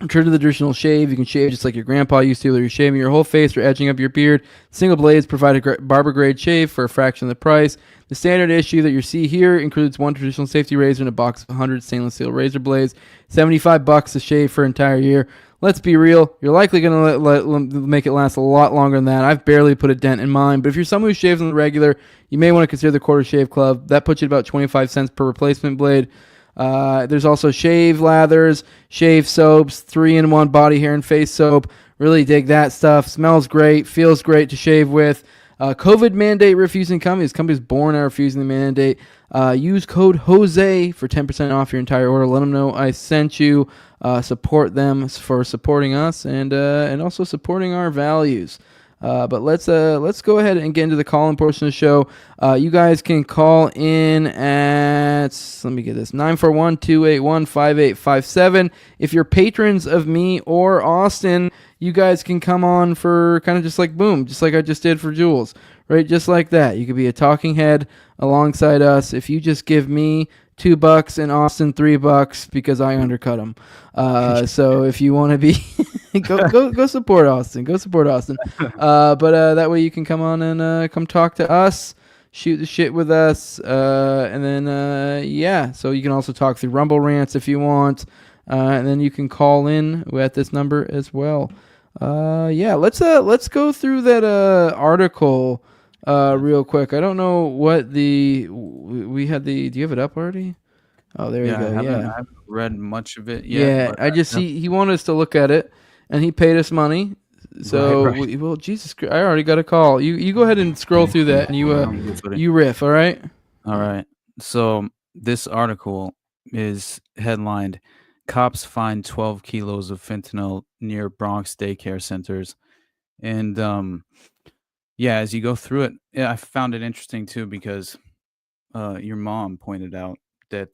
Speaker 7: True to the traditional shave, you can shave just like your grandpa used to, whether you're shaving your whole face or edging up your beard. Single blades provide a barber-grade shave for a fraction of the price. The standard issue that you see here includes 1 traditional safety razor and a box of 100 stainless steel razor blades. $75 to shave for an entire year. Let's be real, you're likely going to make it last a lot longer than that. I've barely put a dent in mine, but if you're someone who shaves on the regular, you may want to consider the Quarter Shave Club. That puts you at about 25 cents per replacement blade. There's also shave lathers, shave soaps, 3-in-1 body, hair, and face soap. Really dig that stuff. Smells great, feels great to shave with. COVID mandate refusing companies. Companies born are refusing the mandate. Use code Jose for 10% off your entire order. Let them know I sent you. Support them for supporting us and also supporting our values. But let's go ahead and get into the call-in portion of the show. You guys can call in at, let me get this, 941-281-5857. If you're patrons of me or Austin, you guys can come on for kind of just like boom, just like I just did for Jules, right? Just like that. You could be a talking head alongside us if you just give me $2 and Austin $3 because I undercut him. So if you want to be, go support Austin. Go support Austin. But that way you can come on and come talk to us, shoot the shit with us, and then So you can also talk through Rumble rants if you want, and then you can call in at this number as well. Let's go through that article. Real quick. I don't know what we had do you have it up already? Oh, there you go.
Speaker 8: I haven't read much of it yet.
Speaker 7: Yeah, I just see he wanted us to look at it, and he paid us money. So,
Speaker 8: right.
Speaker 7: Well, Jesus Christ, I already got a call. You go ahead and scroll through that, and you riff, all right?
Speaker 8: All right. So this article is headlined, cops find 12 kilos of fentanyl near Bronx daycare centers. And yeah, as you go through it, I found it interesting too because your mom pointed out that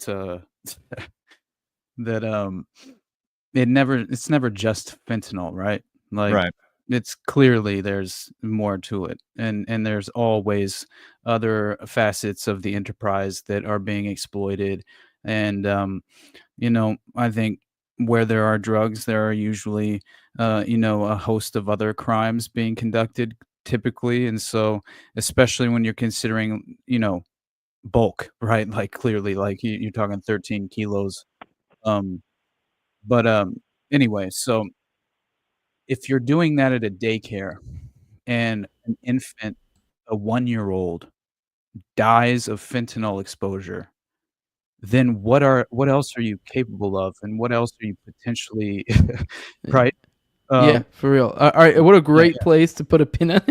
Speaker 8: that it's never just fentanyl, right? Like
Speaker 9: Right.
Speaker 8: it's clearly there's more to it, and there's always other facets of the enterprise that are being exploited. And I think where there are drugs, there are usually a host of other crimes being conducted typically. And so especially when you're considering bulk, right? Like clearly, like you're talking 13 kilos. um but anyway, so if you're doing that at a daycare and an infant, a 1-year-old, dies of fentanyl exposure, then what else are you capable of, and what else are you potentially right?
Speaker 7: Yeah, for real. All right, what a great
Speaker 8: Yeah.
Speaker 7: place to put a pin on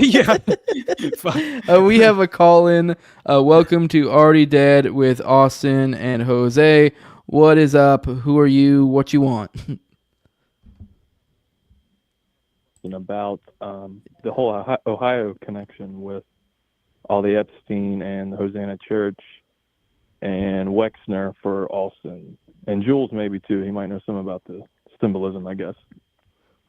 Speaker 8: Yeah.
Speaker 7: it. We have a call in. Welcome to Already Dead with Austin and Jose. What is up? Who are you? What you want?
Speaker 4: About the whole Ohio connection with all the Epstein and the Hosanna Church and Wexner for Alston. And Jules maybe too. He might know some about the symbolism, I guess.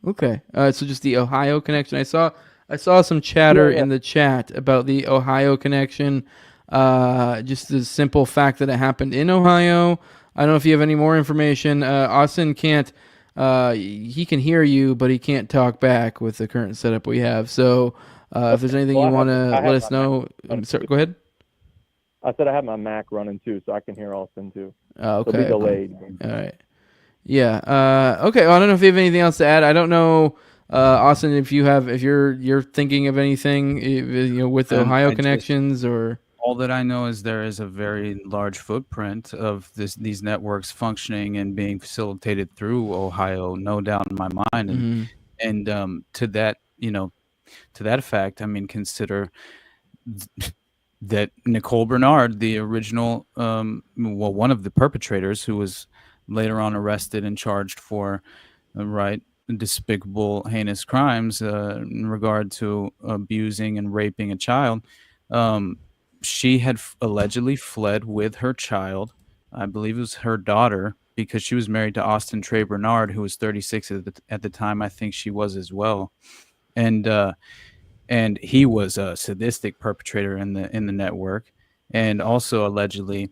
Speaker 7: Okay. So just the Ohio connection. I saw some chatter in the chat about the Ohio connection. Just the simple fact that it happened in Ohio. I don't know if you have any more information. Austin can't. He can hear you, but he can't talk back with the current setup we have. So if there's anything you want to let us know, sorry, go ahead.
Speaker 4: I said I have my Mac running too, so I can hear Alston too.
Speaker 7: Okay.
Speaker 4: It'll be delayed.
Speaker 7: All right. Yeah. Okay. Well, I don't know if you have anything else to add. I don't know, Austin, if you're thinking of anything, with the Ohio connections or.
Speaker 8: All that I know is there is a very large footprint of these networks functioning and being facilitated through Ohio, no doubt in my mind. And to that, to that fact, I mean, consider that Nicole Bernard, the original, one of the perpetrators, who was later on arrested and charged for despicable, heinous crimes in regard to abusing and raping a child. She had allegedly fled with her child. I believe it was her daughter, because she was married to Austin Trey Bernard, who was 36 at the time. I think she was as well. And he was a sadistic perpetrator in the network. And also allegedly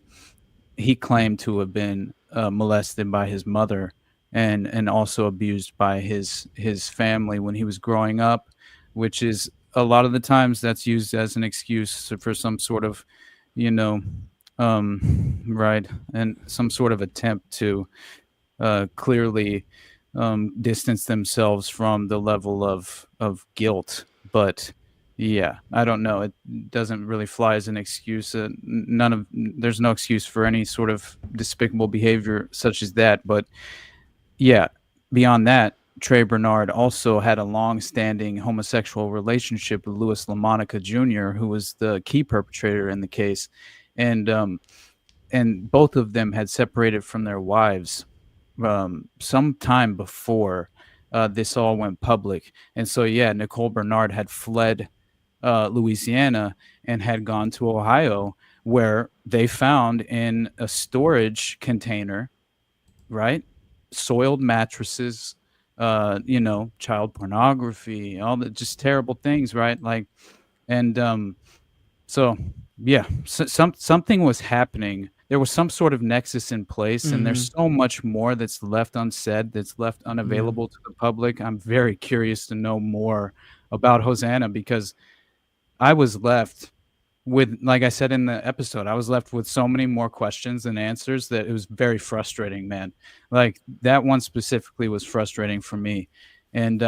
Speaker 8: he claimed to have been molested by his mother and also abused by his family when he was growing up, which is a lot of the times that's used as an excuse for some sort of, and some sort of attempt to clearly distance themselves from the level of guilt. But yeah, I don't know. It doesn't really fly as an excuse. There's no excuse for any sort of despicable behavior such as that. But yeah, beyond that, Trey Bernard also had a long-standing homosexual relationship with Louis LaMonica Jr., who was the key perpetrator in the case, and both of them had separated from their wives some time before this all went public. And so, yeah, Nicole Bernard had fled Louisiana and had gone to Ohio, where they found in a storage container, soiled mattresses, child pornography, all the just terrible things, so yeah, something was happening. There was some sort of nexus in place, and there's so much more that's left unsaid, that's left unavailable to the public. I'm very curious to know more about Hosanna, because I was left with, like I said in the episode, I was left with so many more questions than answers that it was very frustrating, man. Like that one specifically was frustrating for me. And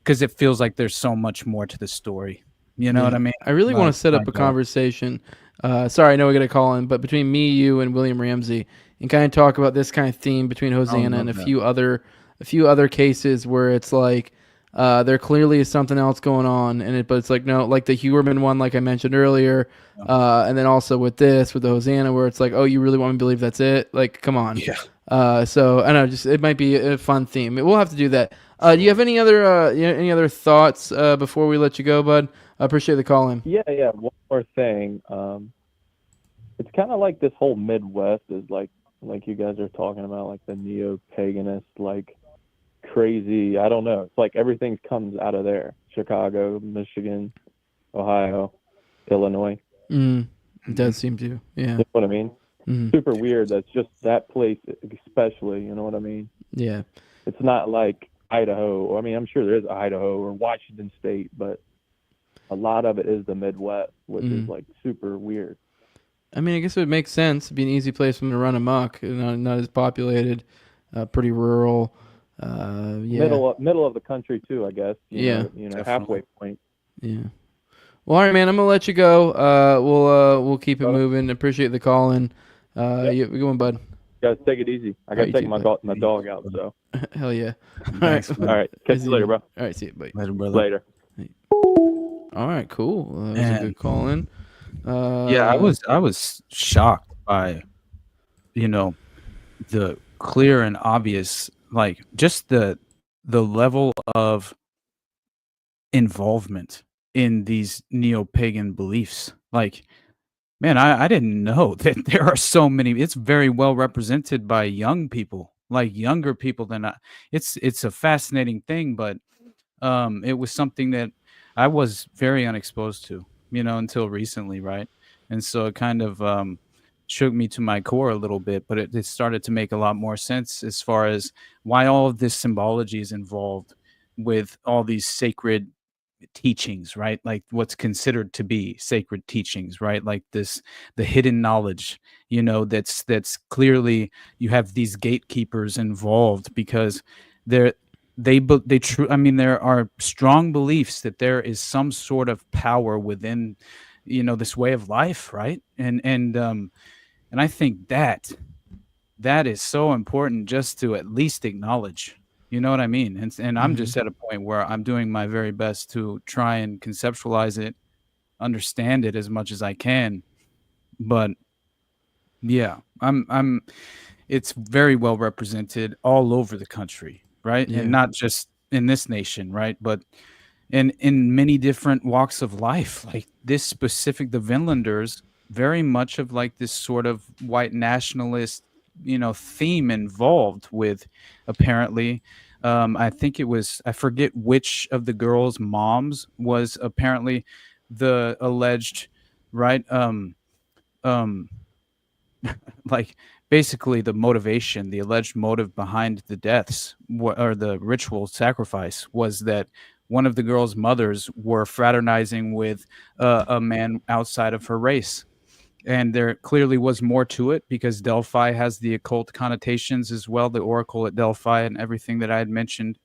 Speaker 8: because it feels like there's so much more to the story. You know what I mean?
Speaker 7: I really want to set up a conversation. Sorry, I know we got to call in, but between me, you, and William Ramsey, and kind of talk about this kind of theme between Hosanna and a few other cases where it's like there clearly is something else going on, but it's like no, like the Huerman one, like I mentioned earlier, and then also with the Hosanna, where it's like, oh, you really want me to believe that's it? Like, come on.
Speaker 8: Yeah.
Speaker 7: So I don't know, just it might be a fun theme. We'll have to do that. Do you have any other thoughts before we let you go, bud? I appreciate the call in.
Speaker 4: Yeah. One more thing. It's kind of like this whole Midwest is like you guys are talking about, like the neo-paganist, like crazy. I don't know. It's like everything comes out of there. Chicago, Michigan, Ohio, Illinois.
Speaker 7: It does seem to. Yeah.
Speaker 4: You know what I mean? Super weird. That's just that place, especially. You know what I mean?
Speaker 7: Yeah.
Speaker 4: It's not like Idaho. I mean, I'm sure there is Idaho or Washington State, but a lot of it is the Midwest, which is like super weird.
Speaker 7: I mean, I guess it would make sense. It'd be an easy place for them to run amok. Not as populated, pretty rural. Yeah.
Speaker 4: Middle of the country too, I guess.
Speaker 7: Yeah.
Speaker 4: Halfway point.
Speaker 7: Yeah. Well, all right, man. I'm gonna let you go. We'll keep it moving. Appreciate the call in. You go on, bud.
Speaker 4: Guys, take it easy. I gotta take my dog out. So.
Speaker 7: Hell yeah.
Speaker 4: Thanks, all right. Catch you later, bro.
Speaker 7: All right. See you. Bye.
Speaker 8: Later, brother.
Speaker 4: Later.
Speaker 7: All right. Cool. That was a good call in.
Speaker 8: Yeah, I was shocked by, the clear and obvious, like just the level of involvement in these neo-pagan beliefs. Like, man, I didn't know that there are so many. It's very well represented by young people, like younger people than I. It's a fascinating thing, but it was something that I was very unexposed to, until recently, right? And so it kind of shook me to my core a little bit, but it started to make a lot more sense as far as why all of this symbology is involved with all these sacred teachings, right? Like what's considered to be sacred teachings, right? Like the hidden knowledge, that's clearly, you have these gatekeepers involved because there are strong beliefs that there is some sort of power within, this way of life, right? And I think that is so important just to at least acknowledge. You know what I mean? And I'm just at a point where I'm doing my very best to try and conceptualize it, understand it as much as I can. But yeah, it's very well represented all over the country, right?
Speaker 7: Yeah.
Speaker 8: And not just in this nation, right? But in many different walks of life. Like this specific, the Vinlanders, very much of like this sort of white nationalist, theme involved with, apparently. I think it was, I forget which of the girls' moms was apparently the alleged, right? Like basically the motivation, the alleged motive behind the deaths or the ritual sacrifice was that one of the girls' mothers were fraternizing with a man outside of her race. And there clearly was more to it because Delphi has the occult connotations as well. The oracle at Delphi and everything that I had mentioned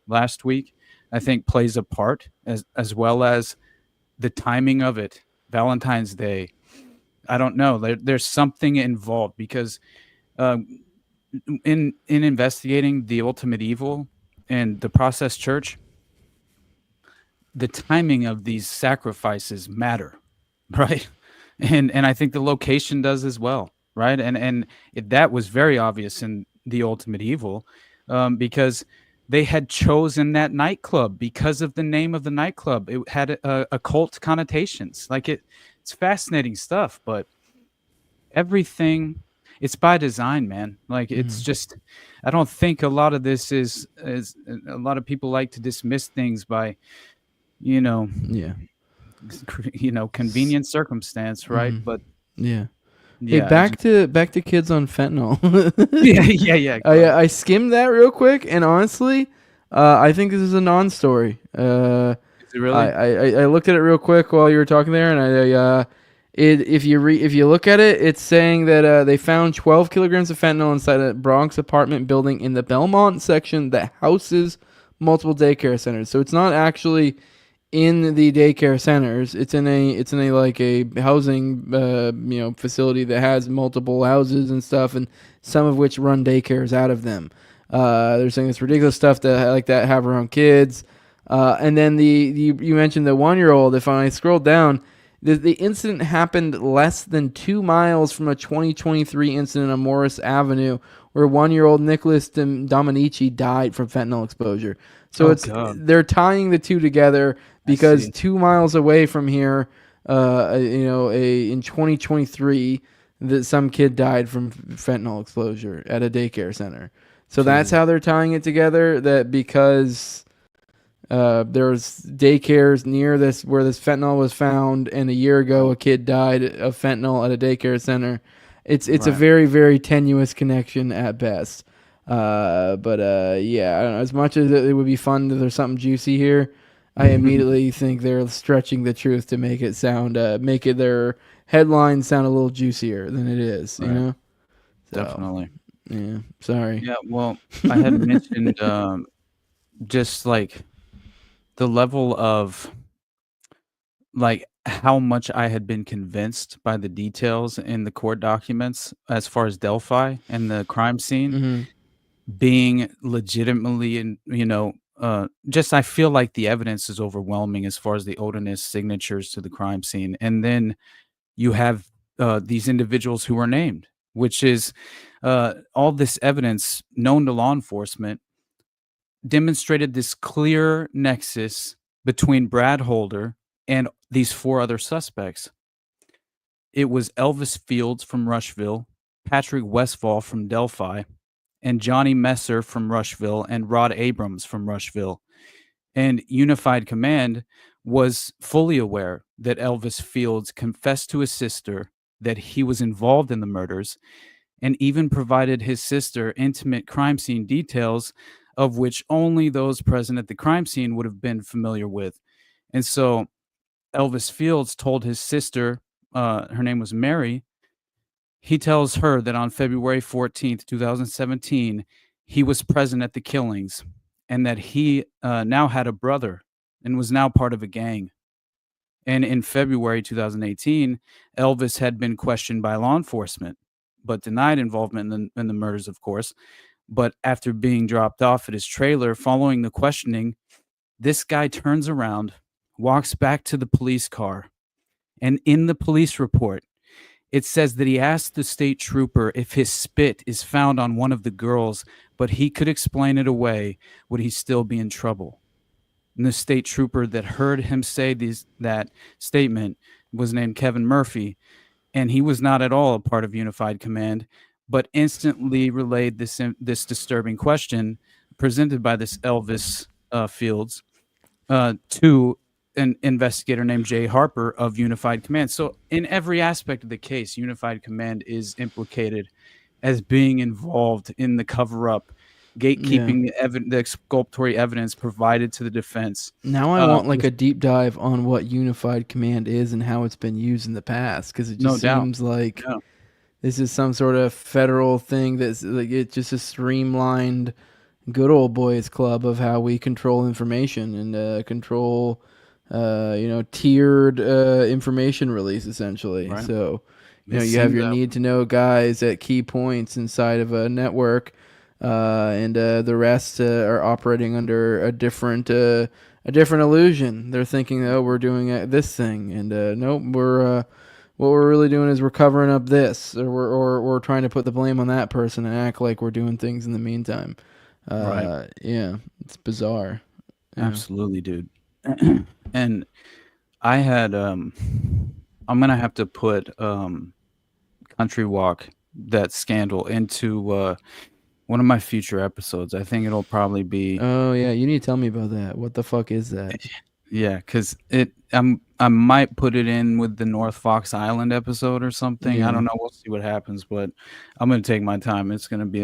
Speaker 8: last week, I think plays a part, as well as the timing of it. Valentine's Day. I don't know. There's something involved because in investigating the ultimate evil and the process church, the timing of these sacrifices matter, right? And I think the location does as well, right? And that was very obvious in the ultimate evil because they had chosen that nightclub because of the name of the nightclub. It had occult connotations. Like it's fascinating stuff, but everything, it's by design, man. Like it's just, I don't think a lot of this is a lot of people like to dismiss things by, convenient circumstance, right? But
Speaker 7: hey, back to kids on fentanyl.
Speaker 8: yeah.
Speaker 7: I skimmed that real quick, and honestly, I think this is a non-story.
Speaker 8: Is it really?
Speaker 7: I looked at it real quick while you were talking there, and if you look at it, it's saying that they found 12 kilograms of fentanyl inside a Bronx apartment building in the Belmont section that houses multiple daycare centers. So it's not actually in the daycare centers. It's in a like a housing facility that has multiple houses and stuff, and some of which run daycares out of them. They're saying this ridiculous stuff that like that have around kids. And then you mentioned the 1-year-old. If I scroll down, The incident happened less than 2 miles from a 2023 incident on Morris Avenue where 1-year-old Nicholas Dominici died from fentanyl exposure. So they're tying the two together because 2 miles away from here, in 2023, that some kid died from fentanyl exposure at a daycare center. So that's how they're tying it together. That because there's daycares near this where this fentanyl was found, and a year ago a kid died of fentanyl at a daycare center. It's a very, very tenuous connection at best. But I don't know. As much as it would be fun that there's something juicy here, I immediately think they're stretching the truth to make it sound, their headline sound a little juicier than it is.
Speaker 8: Right.
Speaker 7: You know,
Speaker 8: Definitely.
Speaker 7: Yeah. Sorry.
Speaker 8: Yeah. Well, I had mentioned just like the level of like how much I had been convinced by the details in the court documents as far as Delphi and the crime scene being legitimately, just I feel like the evidence is overwhelming as far as the Odinist signatures to the crime scene. And then you have these individuals who are named, which is all this evidence known to law enforcement demonstrated this clear nexus between Brad Holder and these 4 other suspects. It was Elvis Fields from Rushville, Patrick Westfall from Delphi, and Johnny Messer from Rushville, and Rod Abrams from Rushville. And Unified Command was fully aware that Elvis Fields confessed to his sister that he was involved in the murders, and even provided his sister intimate crime scene details of which only those present at the crime scene would have been familiar with. And so Elvis Fields told his sister, her name was Mary, he tells her that on February 14th, 2017, he was present at the killings and that he now had a brother and was now part of a gang. And in February 2018, Elvis had been questioned by law enforcement, but denied involvement in the murders, of course. But after being dropped off at his trailer following the questioning, this guy turns around, walks back to the police car, and in the police report, it says that he asked the state trooper if his spit is found on one of the girls, but he could explain it away, would he still be in trouble? And the state trooper that heard him say that statement was named Kevin Murphy, and he was not at all a part of Unified Command, but instantly relayed this disturbing question presented by this Elvis Fields to an investigator named Jay Harper of Unified Command. So in every aspect of the case, Unified Command is implicated as being involved in the cover-up, gatekeeping the exculpatory evidence provided to the defense.
Speaker 7: Now I want like a deep dive on what Unified Command is and how it's been used in the past, because it just seems like this is some sort of federal thing that's like it's just a streamlined good old boys club of how we control information and control tiered information release essentially. Right. So you have your need to know guys at key points inside of a network, and the rest are operating under a different illusion. They're thinking, oh, we're doing this thing, and nope, what we're really doing is we're covering up this, or we're trying to put the blame on that person and act like we're doing things in the meantime.
Speaker 8: Right.
Speaker 7: Yeah, it's bizarre. Yeah.
Speaker 8: Absolutely, dude. And I had I'm gonna have to put Country Walk, that scandal, into one of my future episodes. I think it'll probably be.
Speaker 7: Oh yeah, you need to tell me about that. What the fuck is that?
Speaker 8: Yeah, because I might put it in with the North Fox Island episode or something.
Speaker 7: Yeah.
Speaker 8: I don't know. We'll see what happens, but I'm going to take my time. It's going to be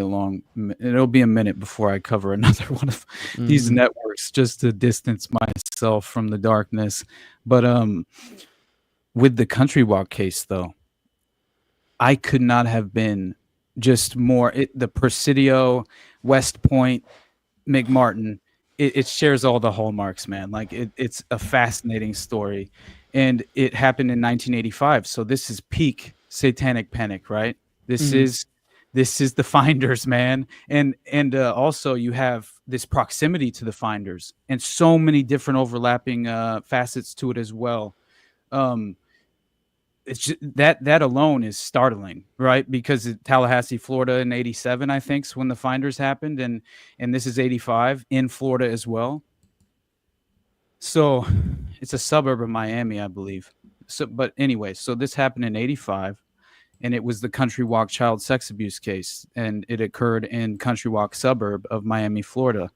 Speaker 8: it'll be a minute before I cover another one of these networks, just to distance myself from the darkness. But with the Country Walk case, though, I could not have been just more the Presidio, West Point, McMartin. It shares all the hallmarks, man. Like it's a fascinating story, and it happened in 1985. So this is peak satanic panic, right? This is the Finders, man, and also you have this proximity to the Finders and so many different overlapping facets to it as well. it's just, that alone is startling, right? Because Tallahassee, Florida, in '87, I think, is when the finders happened, and this is '85 in Florida as well. So it's a suburb of Miami, I believe. So, but anyway, so this happened in '85, and it was the Country Walk child sex abuse case, and it occurred in Country Walk suburb of Miami, Florida.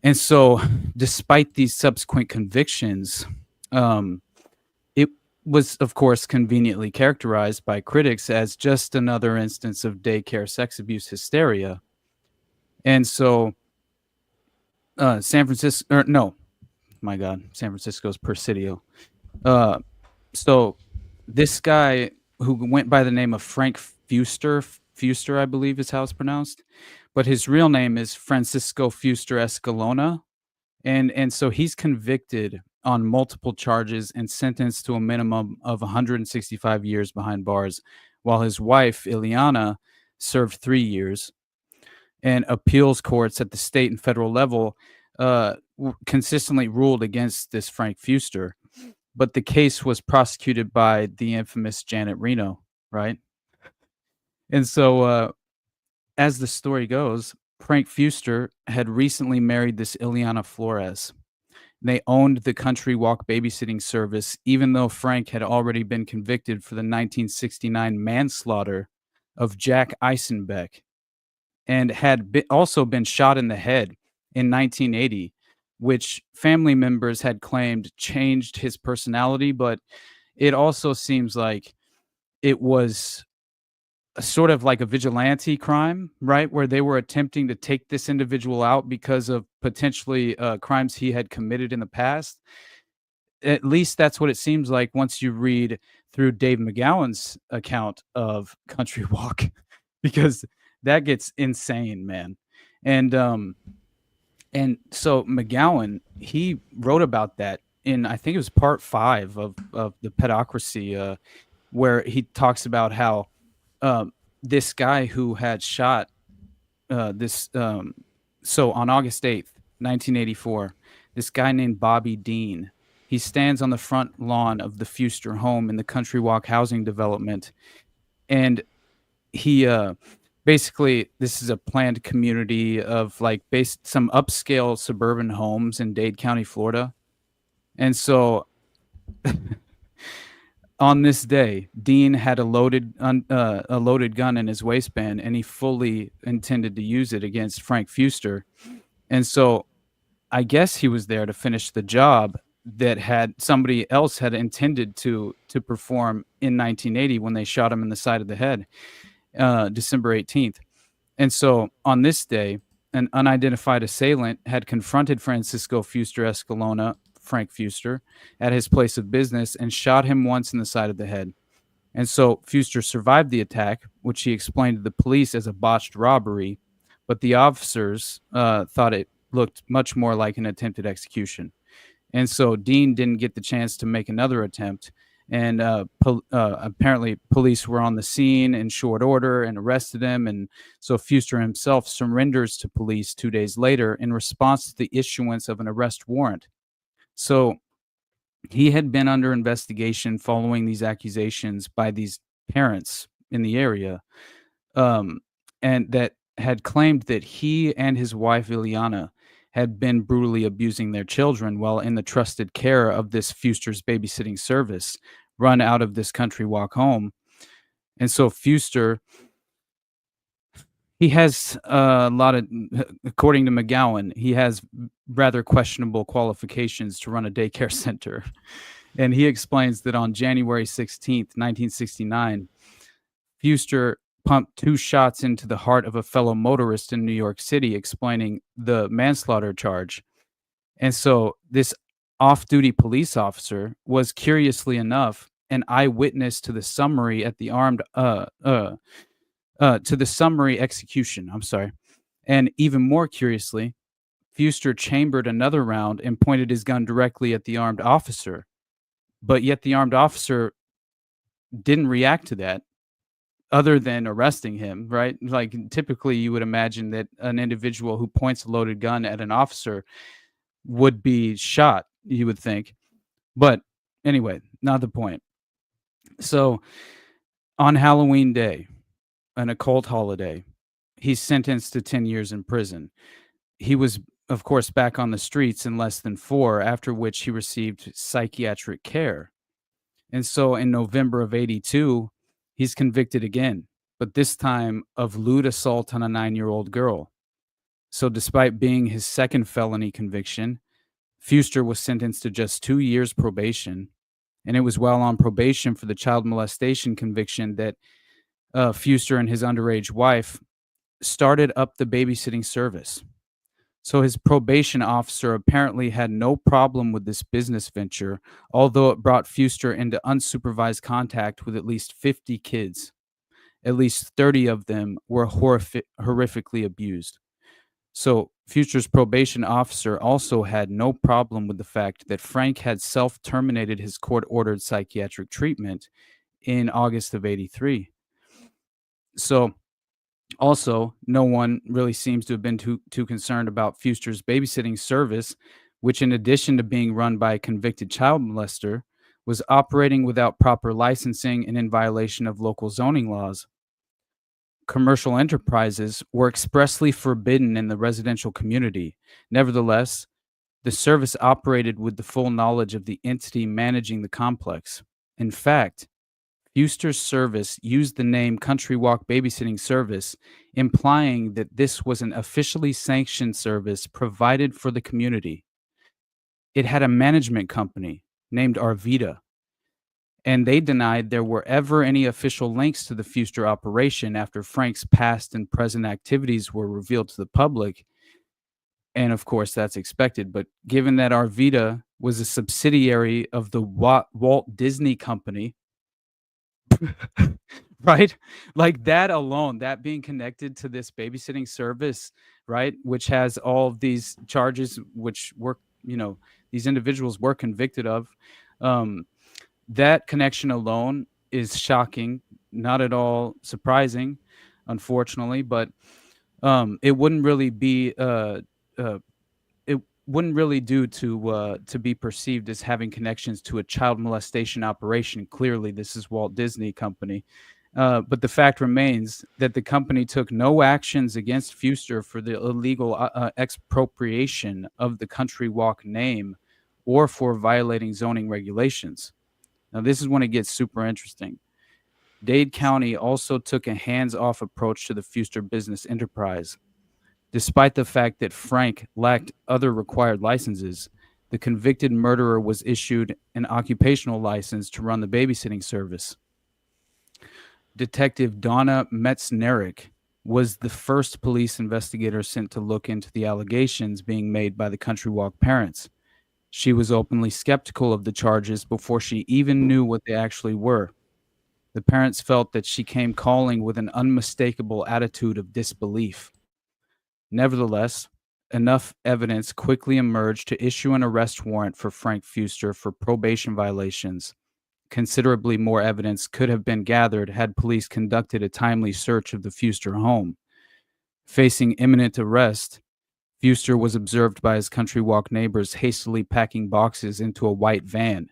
Speaker 8: And so, despite these subsequent convictions, it was, of course, conveniently characterized by critics as just another instance of daycare sex abuse hysteria. And so, San Francisco, or no, my God, San Francisco's Presidio. So this guy who went by the name of Frank Fuster, I believe is how it's pronounced, but his real name is Francisco Fuster Escalona. And so he's convicted on multiple charges and sentenced to a minimum of 165 years behind bars, while his wife, Ileana, served 3 years. And appeals courts at the state and federal level consistently ruled against this Frank Fuster. But the case was prosecuted by the infamous Janet Reno, right? And so, as the story goes, Frank Fuster had recently married this Ileana Flores. They owned the Country Walk babysitting service, even though Frank had already been convicted for the 1969 manslaughter of Jack Eisenbeck, and had also been shot in the head in 1980, which family members had claimed changed his personality. But it also seems like it was sort of like a vigilante crime, right? Where they were attempting to take this individual out because of potentially crimes he had committed in the past. At least that's what it seems like once you read through Dave McGowan's account of Country Walk, because that gets insane, man. And so McGowan, he wrote about that in, I think it was part 5 of the Pedocracy, where he talks about how this guy who had shot so on August 8th, 1984, this guy named Bobby Dean, he stands on the front lawn of the Fuster home in the Country Walk housing development. And he basically, this is a planned community of like some upscale suburban homes in Dade County, Florida. And so on this day, Dean had a loaded gun in his waistband, and he fully intended to use it against Frank Fuster. And so I guess he was there to finish the job that somebody else had intended to perform in 1980 when they shot him in the side of the head, December 18th. And so on this day, an unidentified assailant had confronted Francisco Fuster Escalona, Frank Fuster, at his place of business and shot him once in the side of the head. And so Fuster survived the attack, which he explained to the police as a botched robbery, but the officers thought it looked much more like an attempted execution. And so Dean didn't get the chance to make another attempt. And apparently police were on the scene in short order and arrested him. And so Fuster himself surrenders to police 2 days later in response to the issuance of an arrest warrant. So he had been under investigation following these accusations by these parents in the area, and that had claimed that he and his wife Ileana had been brutally abusing their children while in the trusted care of this Fuster's babysitting service run out of this Country Walk home. And so Fuster, he has a lot of, according to McGowan, he has rather questionable qualifications to run a daycare center. And he explains that on January 16th, 1969, Fuster pumped 2 shots into the heart of a fellow motorist in New York City, explaining the manslaughter charge. And so this off-duty police officer was, curiously enough, an eyewitness to the summary at the to the summary execution. I'm sorry. And even more curiously, Fuster chambered another round and pointed his gun directly at the armed officer. But yet the armed officer didn't react to that, other than arresting him, right? Like typically you would imagine that an individual who points a loaded gun at an officer would be shot, you would think. But anyway, not the point. So on Halloween Day, an occult holiday, he's sentenced to 10 years in prison. He was, of course, back on the streets in less than 4, after which he received psychiatric care. And so in November of 82, he's convicted again, but this time of lewd assault on a 9-year-old girl. So despite being his second felony conviction, Fuster was sentenced to just 2 years probation. And it was while on probation for the child molestation conviction that Fuster and his underage wife started up the babysitting service. So his probation officer apparently had no problem with this business venture, although it brought Fuster into unsupervised contact with at least 50 kids. At least 30 of them were horrifically abused. So Fuster's probation officer also had no problem with the fact that Frank had self-terminated his court-ordered psychiatric treatment in August of 83. So also, no one really seems to have been too concerned about Fuster's babysitting service, which, in addition to being run by a convicted child molester, was operating without proper licensing and in violation of local zoning laws. Commercial enterprises were expressly forbidden in the residential community. Nevertheless, the service operated with the full knowledge of the entity managing the complex. In fact, Fuster's service used the name Country Walk Babysitting Service, implying that this was an officially sanctioned service provided for the community. It had a management company named Arvida, and they denied there were ever any official links to the Fuster operation after Frank's past and present activities were revealed to the public. And of course, that's expected. But given that Arvida was a subsidiary of the Walt Disney Company, right? Like that alone, that being connected to this babysitting service, right? Which has all of these charges, which were, these individuals were convicted of. That connection alone is shocking, not at all surprising, unfortunately, but it wouldn't really be it wouldn't really do to be perceived as having connections to a child molestation operation. Clearly, this is Walt Disney Company. But the fact remains that the company took no actions against Fuster for the illegal expropriation of the Country Walk name or for violating zoning regulations. Now, this is when it gets super interesting. Dade County also took a hands-off approach to the Fuster business enterprise. Despite the fact that Frank lacked other required licenses, the convicted murderer was issued an occupational license to run the babysitting service. Detective Donna Metznerich was the first police investigator sent to look into the allegations being made by the Country Walk parents. She was openly skeptical of the charges before she even knew what they actually were. The parents felt that she came calling with an unmistakable attitude of disbelief. Nevertheless, enough evidence quickly emerged to issue an arrest warrant for Frank Fuster for probation violations. Considerably more evidence could have been gathered had police conducted a timely search of the Fuster home. Facing imminent arrest, Fuster was observed by his Country Walk neighbors hastily packing boxes into a white van.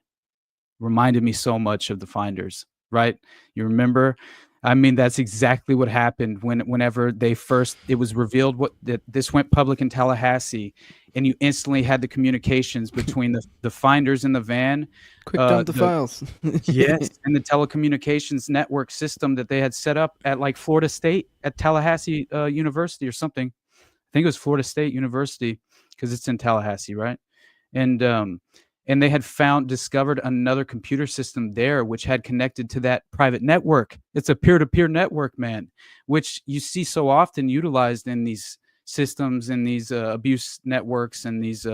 Speaker 8: Reminded me so much of the Finders, right? You remember? I mean, that's exactly what happened whenever it was revealed that this went public in Tallahassee, and you instantly had the communications between the Finders in the van.
Speaker 7: Quick dump the files.
Speaker 8: Yes, and the telecommunications network system that they had set up at like Florida State at Tallahassee University or something. I think it was Florida State University because it's in Tallahassee, right? And they had discovered another computer system there, which had connected to that private network. It's a peer-to-peer network, man, which you see so often utilized in these systems and these abuse networks and these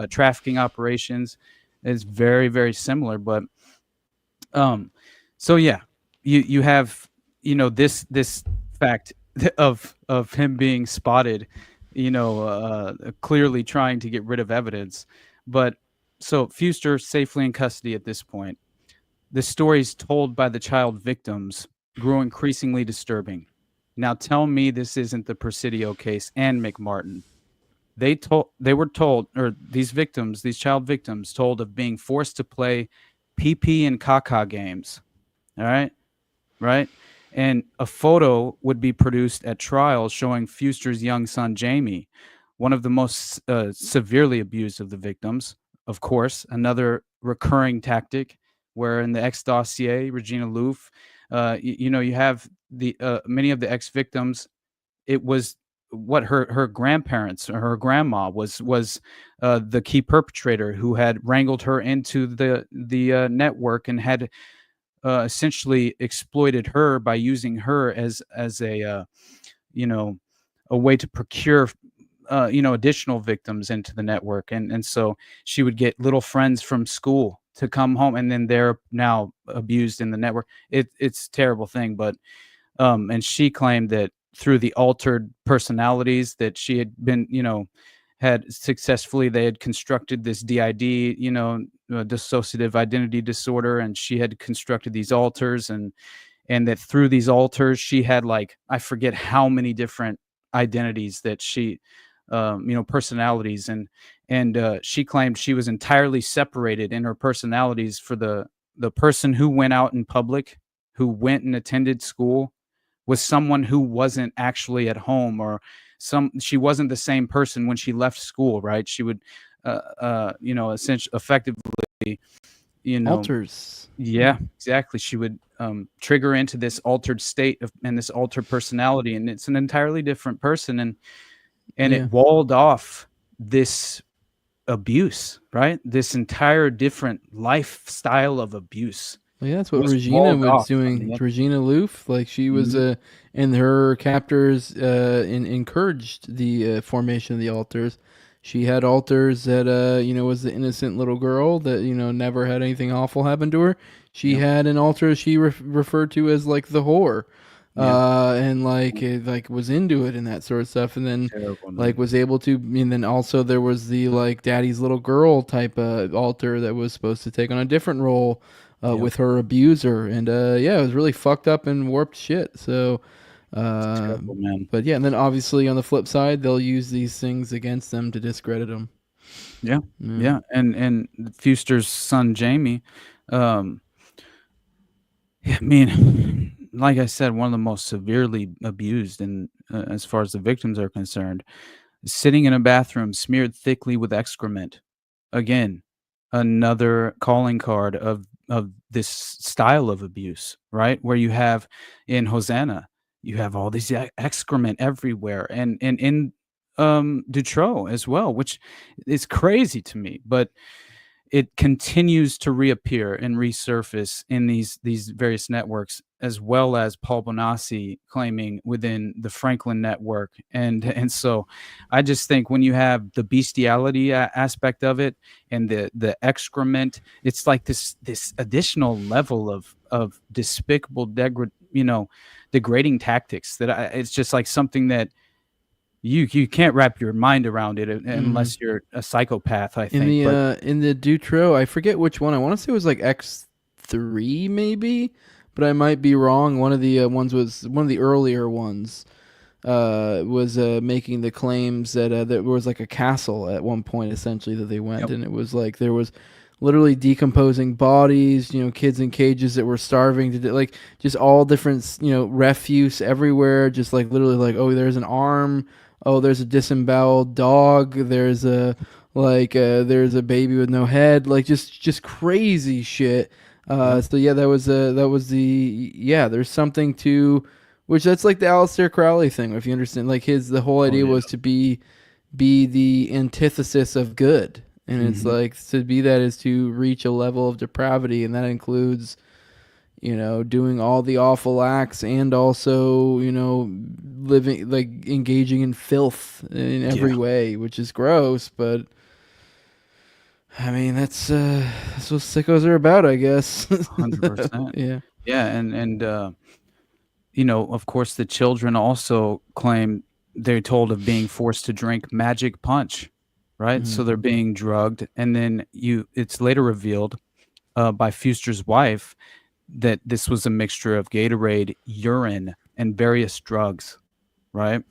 Speaker 8: trafficking operations. It's very, very similar. But so yeah, you have this fact of him being spotted, clearly trying to get rid of evidence, but. So Fuster safely in custody at this point. The stories told by the child victims grew increasingly disturbing. Now tell me this isn't the Presidio case and McMartin. These child victims told of being forced to play pee-pee and caca games All right, and a photo would be produced at trial showing Fuster's young son Jamie, one of the most severely abused of the victims. Of course, another recurring tactic where in the X dossier, Regina Louf, you have the many of the ex victims. It was what her grandparents or her grandma was the key perpetrator who had wrangled her into the network and had essentially exploited her by using her as a you know a way to procure additional victims into the network, and so she would get little friends from school to come home, and then they're now abused in the network. It's a terrible thing, but and she claimed that through the altered personalities that she had been, had successfully, they had constructed this DID, dissociative identity disorder, and she had constructed these alters, and that through these alters, she had, like, I forget how many different identities that she, personalities, and she claimed she was entirely separated in her personalities for the person who went out in public, who went and attended school, was someone who wasn't actually at home, or she wasn't the same person when she left school, right? She would essentially effectively,
Speaker 7: alters.
Speaker 8: Yeah, exactly. She would trigger into this altered state and this altered personality, and it's an entirely different person, and it walled off this abuse, right? This entire different lifestyle of abuse.
Speaker 7: Well, yeah, that's what Regina was doing. Regina Louf, like, she was and her captors encouraged the formation of the alters. She had alters that was the innocent little girl that never had anything awful happen to her. She had an alter she referred to as, like, the whore. And like was into it and that sort of stuff, and then was able to, and then also there was the, like, daddy's little girl type alter that was supposed to take on a different role with her abuser, and it was really fucked up and warped shit. So
Speaker 8: terrible, man.
Speaker 7: But yeah, and then obviously on the flip side, they'll use these things against them to discredit them.
Speaker 8: Yeah. And Fuster's son Jamie, I mean, like I said, one of the most severely abused, and as far as the victims are concerned, sitting in a bathroom smeared thickly with excrement. Again, another calling card of this style of abuse, right? Where you have in Hosanna, you have all these excrement everywhere, and in Dutroux as well, which is crazy to me, but it continues to reappear and resurface in these various networks, as well as Paul Bonacci claiming within the Franklin network. And so I just think when you have the bestiality aspect of it and the excrement, it's like this additional level of despicable degrading tactics that it's just like something that you can't wrap your mind around it unless you're a psychopath, I think.
Speaker 7: In the Dutroux, I forget which one. I want to say it was like X3 maybe, but I might be wrong. One of the ones was one of the earlier ones. Was making the claims that there was like a castle at one point, essentially, that they went, and it was like there was literally decomposing bodies, kids in cages that were starving to like just all different, refuse everywhere, just like literally like, oh, there's an arm. Oh, there's a disemboweled dog. There's a baby with no head. Like just crazy shit. So yeah, that was there's something to, which that's like the Aleister Crowley thing. If you understand, like the whole idea was to be the antithesis of good, and it's like to be that is to reach a level of depravity, and that includes, doing all the awful acts and also, living, like, engaging in filth in every way, which is gross. But I mean, that's what sickos are about, I guess.
Speaker 8: 100%. Yeah. And of course, the children also claim they're told of being forced to drink magic punch, right? So they're being drugged. And then it's later revealed by Fuster's wife that this was a mixture of Gatorade, urine, and various drugs, right?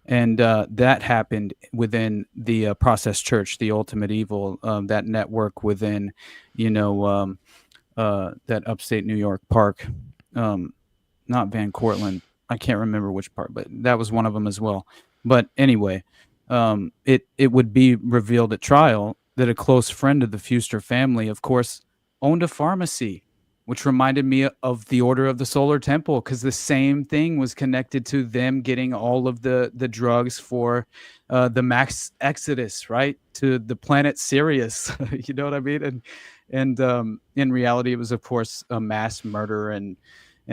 Speaker 8: And that happened within the Process Church, the Ultimate Evil, that network within, that upstate New York park, not Van Cortlandt. I can't remember which part, but that was one of them as well. But anyway, it would be revealed at trial that a close friend of the Fuster family, of course, owned a pharmacy, which reminded me of the Order of the Solar Temple, because the same thing was connected to them getting all of the drugs for the Max Exodus, right, to the planet Sirius. You know what I mean? And in reality, it was, of course, a mass murder, and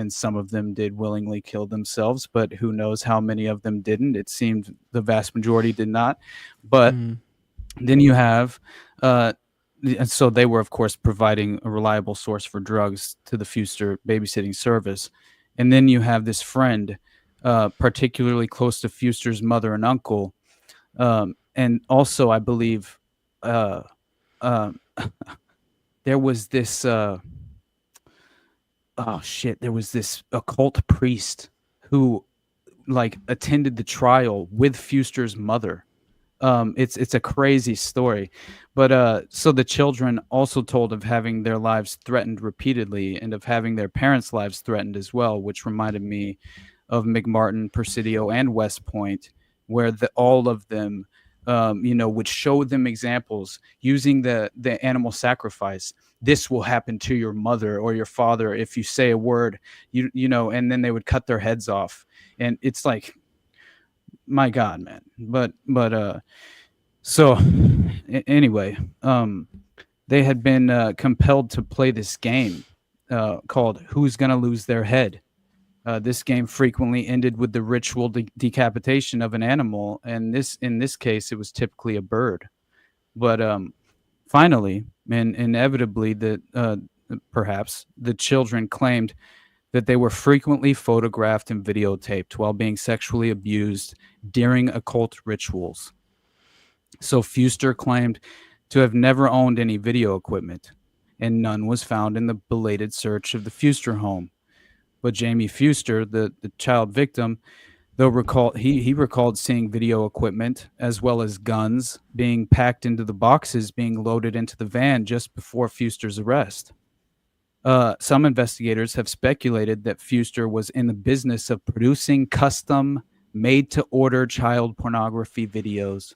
Speaker 8: some of them did willingly kill themselves, but who knows how many of them didn't. It seemed the vast majority did not. But then you have, and so they were, of course, providing a reliable source for drugs to the Fuster babysitting service. And then you have this friend, particularly close to Fuster's mother and uncle. And also, I believe, there was this... there was this occult priest who attended the trial with Fuster's mother. It's a crazy story, but so the children also told of having their lives threatened repeatedly and of having their parents' lives threatened as well, which reminded me of McMartin, Presidio, and West Point, where all of them would show them examples using the animal sacrifice. This will happen to your mother or your father if you say a word, and then they would cut their heads off. And it's like, my God, man. But so anyway, they had been compelled to play this game called Who's Gonna Lose Their Head. This game frequently ended with the ritual decapitation of an animal, and in this case, it was typically a bird. But finally, and inevitably, perhaps the children claimed that they were frequently photographed and videotaped while being sexually abused during occult rituals. So Fuster claimed to have never owned any video equipment, and none was found in the belated search of the Fuster home. But Jamie Fuster, the child victim, though he recalled seeing video equipment as well as guns being packed into the boxes being loaded into the van just before Fuster's arrest. Some investigators have speculated that Fuster was in the business of producing custom, made-to-order child pornography videos.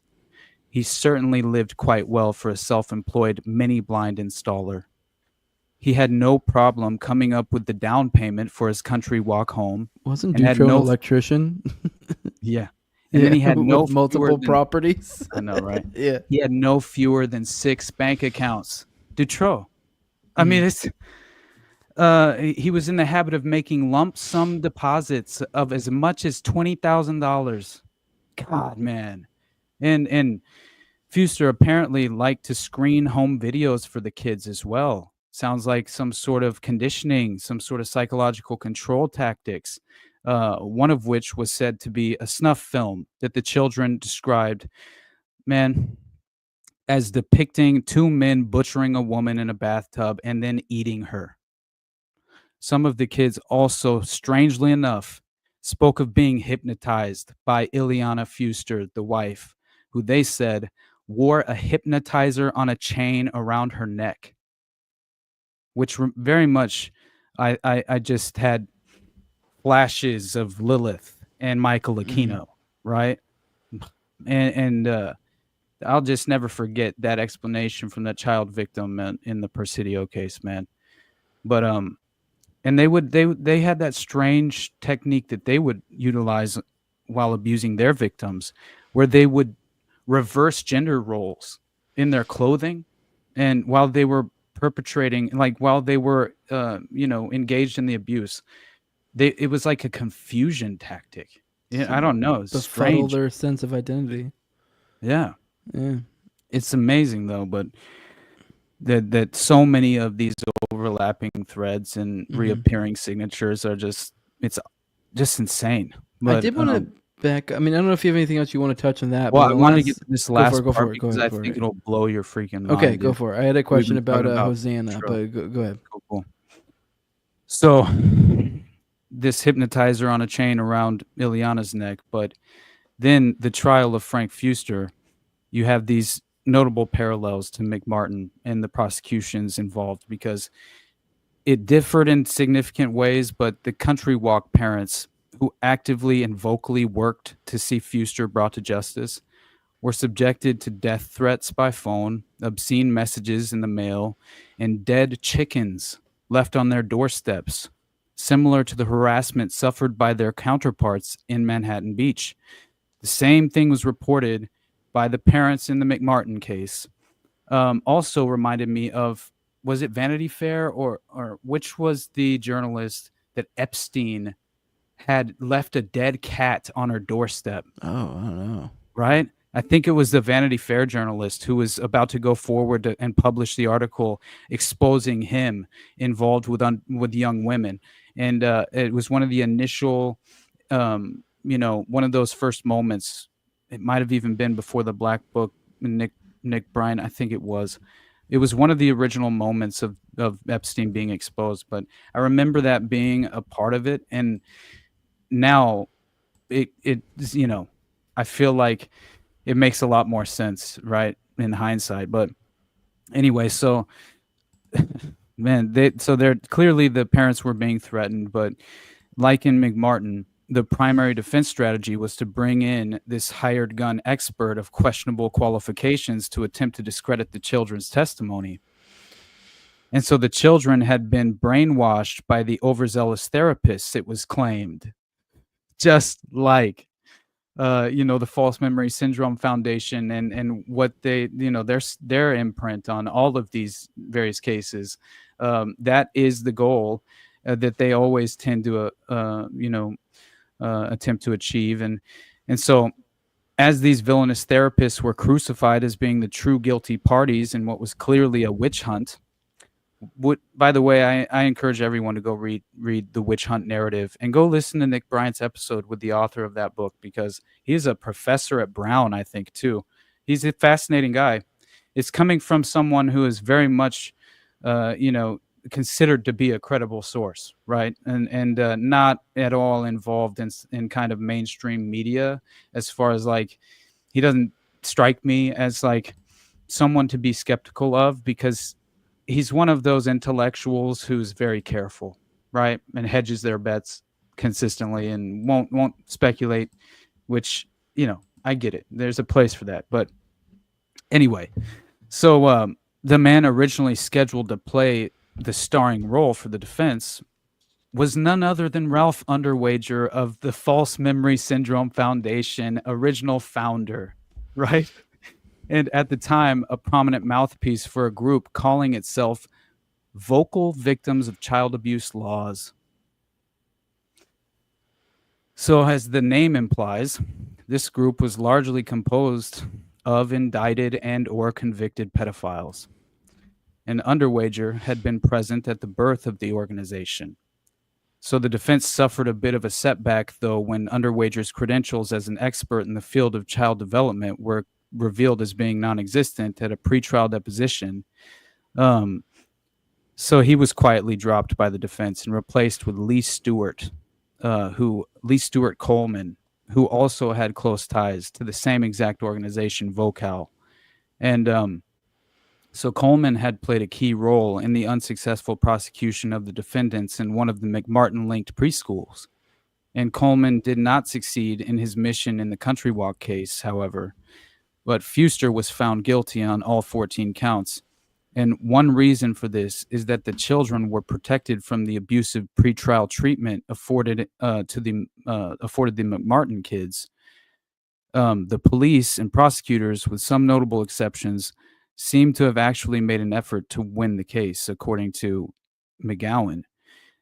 Speaker 8: He certainly lived quite well for a self-employed mini-blind installer. He had no problem coming up with the down payment for his country walk home.
Speaker 7: Wasn't Dutro an electrician?
Speaker 8: Yeah. And then he had no
Speaker 7: multiple properties.
Speaker 8: I know, right?
Speaker 7: Yeah.
Speaker 8: He had no fewer than 6 bank accounts. Dutro. I mean, he was in the habit of making lump sum deposits of as much as $20,000. God, man. And Fuster apparently liked to screen home videos for the kids as well. Sounds like some sort of conditioning, some sort of psychological control tactics, one of which was said to be a snuff film that the children described, man, as depicting 2 men butchering a woman in a bathtub and then eating her. Some of the kids also, strangely enough, spoke of being hypnotized by Ileana Fuster, the wife, who they said wore a hypnotizer on a chain around her neck. Which very much, I just had flashes of Lilith and Michael Aquino, right? And I'll just never forget that explanation from that child victim in the Presidio case, man. But and they had that strange technique that they would utilize while abusing their victims, where they would reverse gender roles in their clothing, and while they were perpetrating, while they were engaged in the abuse, it was like a confusion tactic. I don't know, it's
Speaker 7: befuddle their sense of identity.
Speaker 8: Yeah It's amazing though, but that so many of these overlapping threads and reappearing signatures are it's just insane. But
Speaker 7: I did want to back. I mean, I don't know if you have anything else you want to touch on that.
Speaker 8: Well,
Speaker 7: but
Speaker 8: I wanted to get to this last
Speaker 7: go
Speaker 8: part
Speaker 7: for it.
Speaker 8: because I think it'll blow your freaking mind.
Speaker 7: Okay, go for it. I had a question about
Speaker 8: talking about
Speaker 7: Hosanna, but go ahead.
Speaker 8: Cool. So this hypnotizer on a chain around Ileana's neck, but then the trial of Frank Fuster, you have these notable parallels to McMartin and the prosecutions involved, because it differed in significant ways, but the country walk parents who actively and vocally worked to see Fuster brought to justice were subjected to death threats by phone, obscene messages in the mail, and dead chickens left on their doorsteps, similar to the harassment suffered by their counterparts in Manhattan Beach. The same thing was reported by the parents in the McMartin case. Also reminded me of, was it Vanity Fair or which was the journalist that Epstein had left a dead cat on her doorstep?
Speaker 7: Oh, I don't know.
Speaker 8: Right? I think it was the Vanity Fair journalist who was about to go forward and publish the article exposing him involved with young women. And it was one of the initial, one of those first moments. It might have even been before the Black Book, Nick Bryan, I think it was. It was one of the original moments of Epstein being exposed. But I remember that being a part of it. And now it I feel like it makes a lot more sense, right, in hindsight. But anyway, so man, they're clearly, the parents were being threatened, but like in McMartin, the primary defense strategy was to bring in this hired gun expert of questionable qualifications to attempt to discredit the children's testimony. And so the children had been brainwashed by the overzealous therapists, it was claimed, just like the False Memory Syndrome Foundation and what they, their imprint on all of these various cases. That is the goal that they always tend to, attempt to achieve. And so as these villainous therapists were crucified as being the true guilty parties in what was clearly a witch hunt, by the way, I encourage everyone to go read the witch hunt narrative and go listen to Nick Bryant's episode with the author of that book, because he's a professor at Brown, I think, too. He's a fascinating guy. It's coming from someone who is very much, considered to be a credible source, right? And not at all involved in kind of mainstream media, as far as like, he doesn't strike me as like someone to be skeptical of, because he's one of those intellectuals who's very careful, right? And hedges their bets consistently and won't speculate, which, I get it. There's a place for that. But anyway, so the man originally scheduled to play the starring role for the defense was none other than Ralph Underwager of the False Memory Syndrome Foundation, original founder, right? And at the time, a prominent mouthpiece for a group calling itself Vocal Victims of Child Abuse Laws. So as the name implies, this group was largely composed of indicted and or convicted pedophiles. And Underwager had been present at the birth of the organization. So the defense suffered a bit of a setback, though, when Underwager's credentials as an expert in the field of child development were revealed as being non-existent at a pretrial deposition. So he was quietly dropped by the defense and replaced with Lee Stewart Coleman, who also had close ties to the same exact organization, Vocal. And so Coleman had played a key role in the unsuccessful prosecution of the defendants in one of the McMartin-linked preschools. And Coleman did not succeed in his mission in the Country Walk case, however. But Fuster was found guilty on all 14 counts. And one reason for this is that the children were protected from the abusive pretrial treatment afforded the McMartin kids. The police and prosecutors, with some notable exceptions, seem to have actually made an effort to win the case, according to McGowan.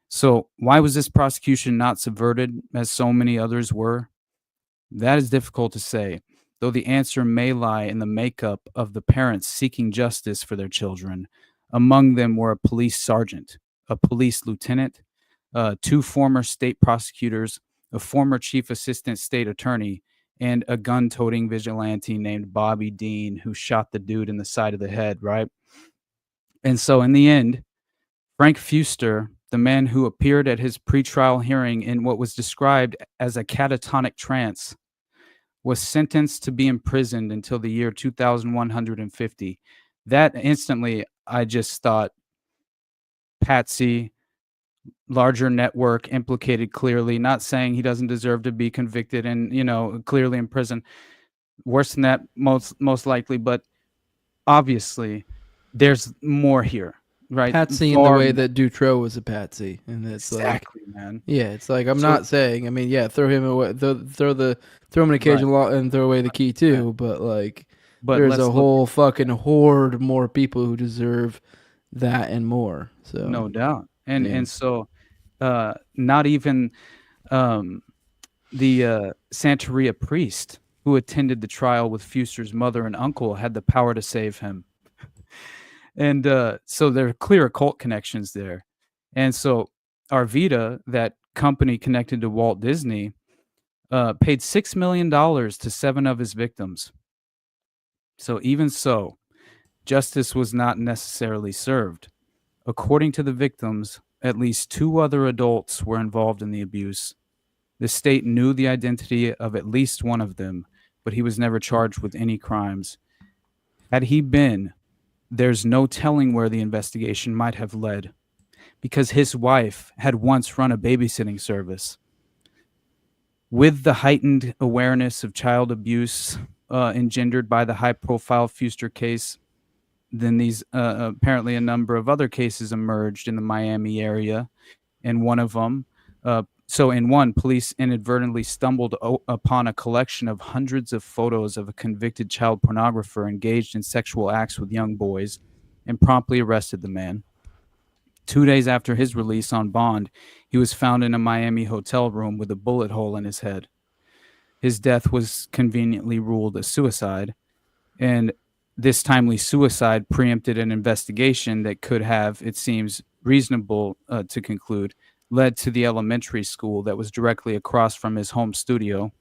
Speaker 8: So why was this prosecution not subverted, as so many others were? That is difficult to say, though the answer may lie in the makeup of the parents seeking justice for their children. Among them were a police sergeant, a police lieutenant, 2 former state prosecutors, a former chief assistant state attorney, and a gun-toting vigilante named Bobby Dean, who shot the dude in the side of the head, right? And so in the end, Frank Fuster, the man who appeared at his pretrial hearing in what was described as a catatonic trance, was sentenced to be imprisoned until the year 2150. That instantly, I just thought, Patsy, larger network implicated clearly, not saying he doesn't deserve to be convicted and, clearly in prison. Worse than that, most likely, but obviously there's more here, right?
Speaker 7: Patsy in the way that Dutroux was a patsy, and it's
Speaker 8: exactly, man.
Speaker 7: Yeah, it's like I'm not saying. I mean, yeah, throw him away, throw him in a cage and throw away the key too. But there's a whole fucking horde more people who deserve that and more. So
Speaker 8: no doubt, and so not even the Santeria priest who attended the trial with Fuster's mother and uncle had the power to save him. And so there are clear occult connections there. And so Arvida, that company connected to Walt Disney, paid $6 million to 7 of his victims. So even so, justice was not necessarily served. According to the victims, at least 2 other adults were involved in the abuse. The state knew the identity of at least one of them, but he was never charged with any crimes. Had he been, there's no telling where the investigation might have led, because his wife had once run a babysitting service. With the heightened awareness of child abuse engendered by the high-profile Fuster case, then these apparently a number of other cases emerged in the Miami area, and one of them. So in one, police inadvertently stumbled upon a collection of hundreds of photos of a convicted child pornographer engaged in sexual acts with young boys and promptly arrested the man. 2 days after his release on bond, he was found in a Miami hotel room with a bullet hole in his head. His death was conveniently ruled a suicide, and this timely suicide preempted an investigation that could have, it seems reasonable to conclude, led to the elementary school that was directly across from his home studio.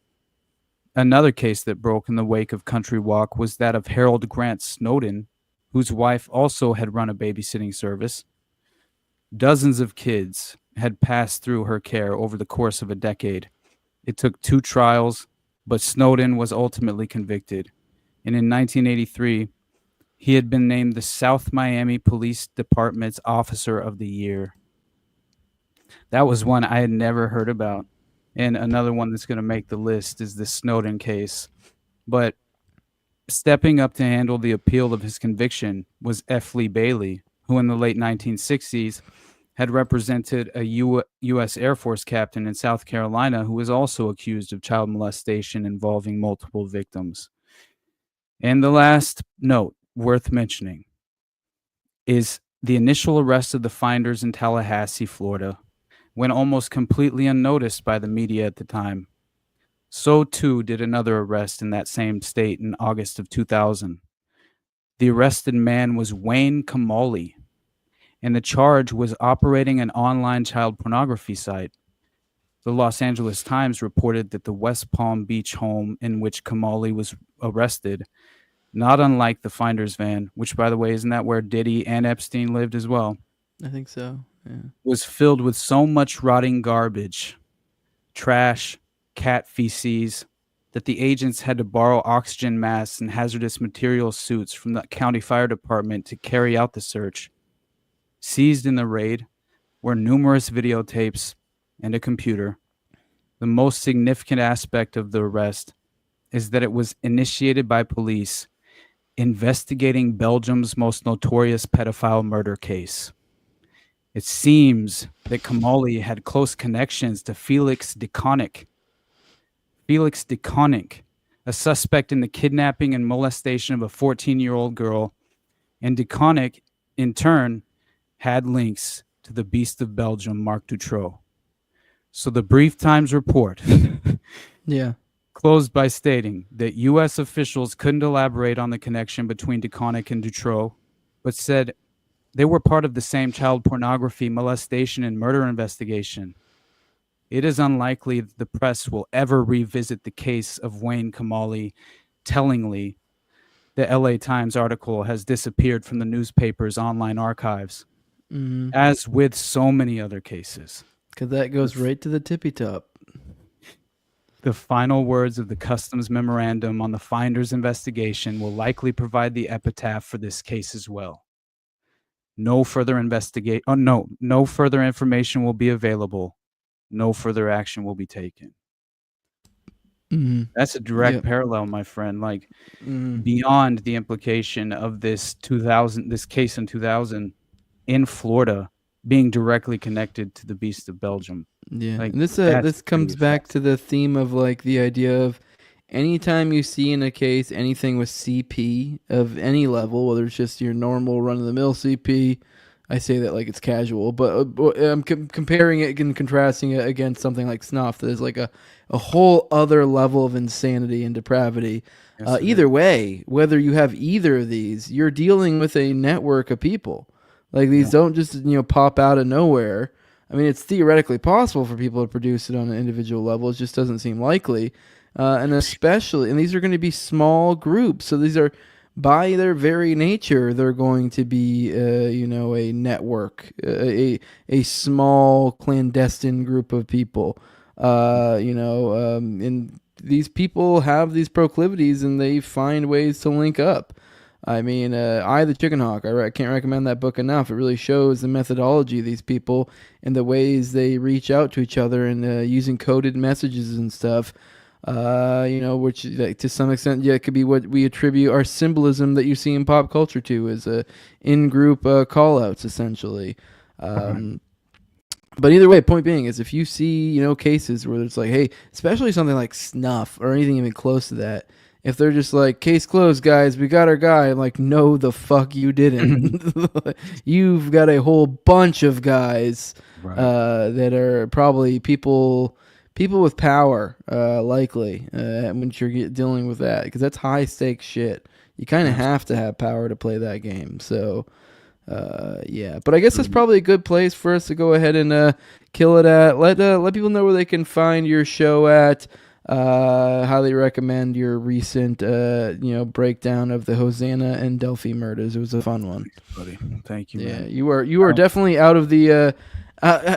Speaker 8: Another case that broke in the wake of Country Walk was that of Harold Grant Snowden, whose wife also had run a babysitting service. Dozens of kids had passed through her care over the course of a decade. It took 2 trials, but Snowden was ultimately convicted. And in 1983, he had been named the South Miami Police Department's Officer of the Year. That was one I had never heard about. And another one that's going to make the list is the Snowden case. But stepping up to handle the appeal of his conviction was F. Lee Bailey, who in the late 1960s had represented a U.S. Air Force captain in South Carolina who was also accused of child molestation involving multiple victims. And the last note worth mentioning is the initial arrest of the finders in Tallahassee, Florida, went almost completely unnoticed by the media at the time. So too did another arrest in that same state in August of 2000. The arrested man was Wayne Kamali, and the charge was operating an online child pornography site. The Los Angeles Times reported that the West Palm Beach home in which Kamali was arrested, not unlike the finder's van, which, by the way, isn't that where Diddy and Epstein lived as well?
Speaker 7: I think so, yeah.
Speaker 8: Was filled with so much rotting garbage, trash, cat feces, that the agents had to borrow oxygen masks and hazardous materials suits from the county fire department to carry out the search. Seized in the raid were numerous videotapes and a computer. The most significant aspect of the arrest is that it was initiated by police investigating Belgium's most notorious pedophile murder case. It seems that Kamali had close connections to Felix de Koninck. Felix de Koninck, a suspect in the kidnapping and molestation of a 14-year-old girl, and de Koninck, in turn, had links to the Beast of Belgium, Marc Dutroux. So the Brief Times report closed by stating that U.S. officials couldn't elaborate on the connection between de Koninck and Dutroux, but said they were part of the same child pornography, molestation, and murder investigation. It is unlikely that the press will ever revisit the case of Wayne Kamali. Tellingly, the LA Times article has disappeared from the newspaper's online archives, as with so many other cases.
Speaker 7: Because that goes right to the tippy top.
Speaker 8: The final words of the Customs Memorandum on the finder's investigation will likely provide the epitaph for this case as well. No further investigate. Oh no, no further information will be available. No further action will be taken.
Speaker 7: Mm-hmm.
Speaker 8: That's a direct
Speaker 7: Yep.
Speaker 8: parallel, my friend. Like
Speaker 7: Mm-hmm.
Speaker 8: beyond the implication of this case in 2000 in Florida being directly connected to the Beast of Belgium.
Speaker 7: Yeah,
Speaker 8: Like
Speaker 7: and this
Speaker 8: that's
Speaker 7: this comes
Speaker 8: pretty
Speaker 7: back to the theme of like the idea of anytime you see in a case anything with CP of any level, whether it's just your normal run of the mill CP, I say that like it's casual, but I'm comparing it and contrasting it against something like snuff that is like a whole other level of insanity and depravity.
Speaker 8: Yes, it
Speaker 7: Either
Speaker 8: is.
Speaker 7: way, whether you have either of these, you're dealing with a network of people. Like these
Speaker 8: Yeah.
Speaker 7: don't just pop out of nowhere. I mean, it's theoretically possible for people to produce it on an individual level. It just doesn't seem likely. And especially, and these are going to be small groups. So these are, by their very nature, they're going to be, a network, a small clandestine group of people. And these people have these proclivities, and they find ways to link up. I mean, I the Chicken Hawk. I can't recommend that book enough. It really shows the methodology of these people and the ways they reach out to each other and using coded messages and stuff. Which like, to some extent, it could be what we attribute our symbolism that you see in pop culture to as in-group call-outs, essentially. But either way, point being is if you see, cases where it's like, hey, especially something like snuff or anything even close to that, if they're just like, case closed, guys, we got our guy, I'm like, no, the fuck you didn't. You've got a whole bunch of guys that are probably people with power, likely, when you're dealing with that, because that's high stakes shit. You kind of have to have power to play that game. So, yeah. But I guess that's probably a good place for us to go ahead and kill it at. Let people know where they can find your show at. Highly recommend your recent, breakdown of the Hosanna and Delphi murders. It was a fun one.
Speaker 8: Buddy. Thank you.
Speaker 7: Yeah,
Speaker 8: Man.
Speaker 7: you are definitely out of the